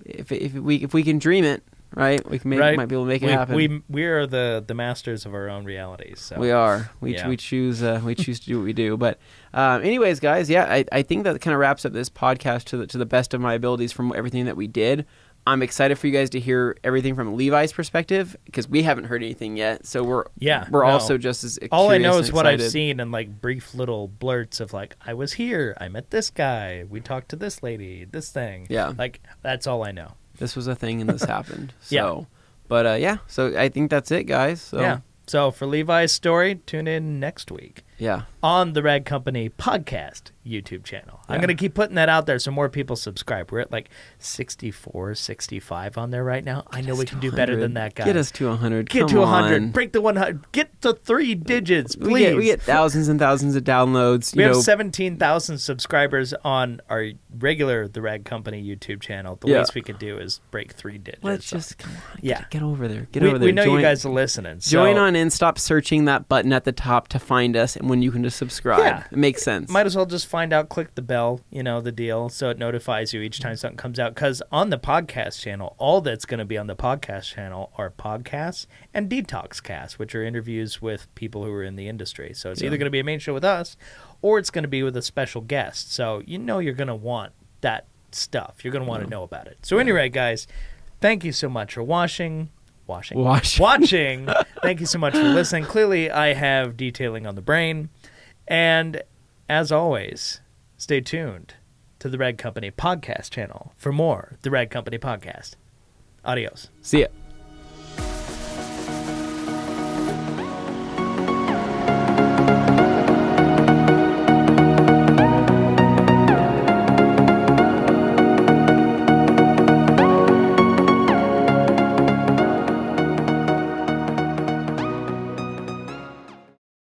If we can dream it, right? We can might be able to make it happen. We are the masters of our own realities. So. We are. We choose to do what we do. But anyways, guys, I think that kind of wraps up this podcast to the best of my abilities from everything that we did. I'm excited for you guys to hear everything from Levi's perspective because we haven't heard anything yet. So we're also just as curious. All I know is and what I've excited. seen in like brief little blurts of like, I was here, I met this guy, we talked to this lady, this thing. Yeah. Like, that's all I know. This was a thing and this happened. So, but so I think that's it, guys. So. Yeah. So for Levi's story, tune in next week. Yeah. On the Rag Company podcast YouTube channel. I'm going to keep putting that out there so more people subscribe. We're at like 64, 65 on there right now. I know we can do better than that, guys. Get us to 100. Get to 100. Break the 100. Get to 3 digits, please. We get thousands and thousands of downloads. We have 17,000 subscribers on our regular The Rag Company YouTube channel. The least we could do is break 3 digits. Let's just, come on. Yeah. Get over there. Get over there. We know you guys are listening. So. Join on in. Stop searching that button at the top to find us, and when you can just subscribe. Yeah. It makes sense. Might as well just find out, click the bell, the deal, so it notifies you each time something comes out. Because on the podcast channel, all that's going to be on the podcast channel are podcasts and detox casts, which are interviews with people who are in the industry. So it's either going to be a main show with us, or it's going to be with a special guest. So you're going to want that stuff. You're going to want to know about it. So anyway, guys, thank you so much for watching. Thank you so much for listening. Clearly, I have detailing on the brain. And as always, stay tuned to the Rag Company podcast channel for more The Rag Company podcast. Adios. See ya.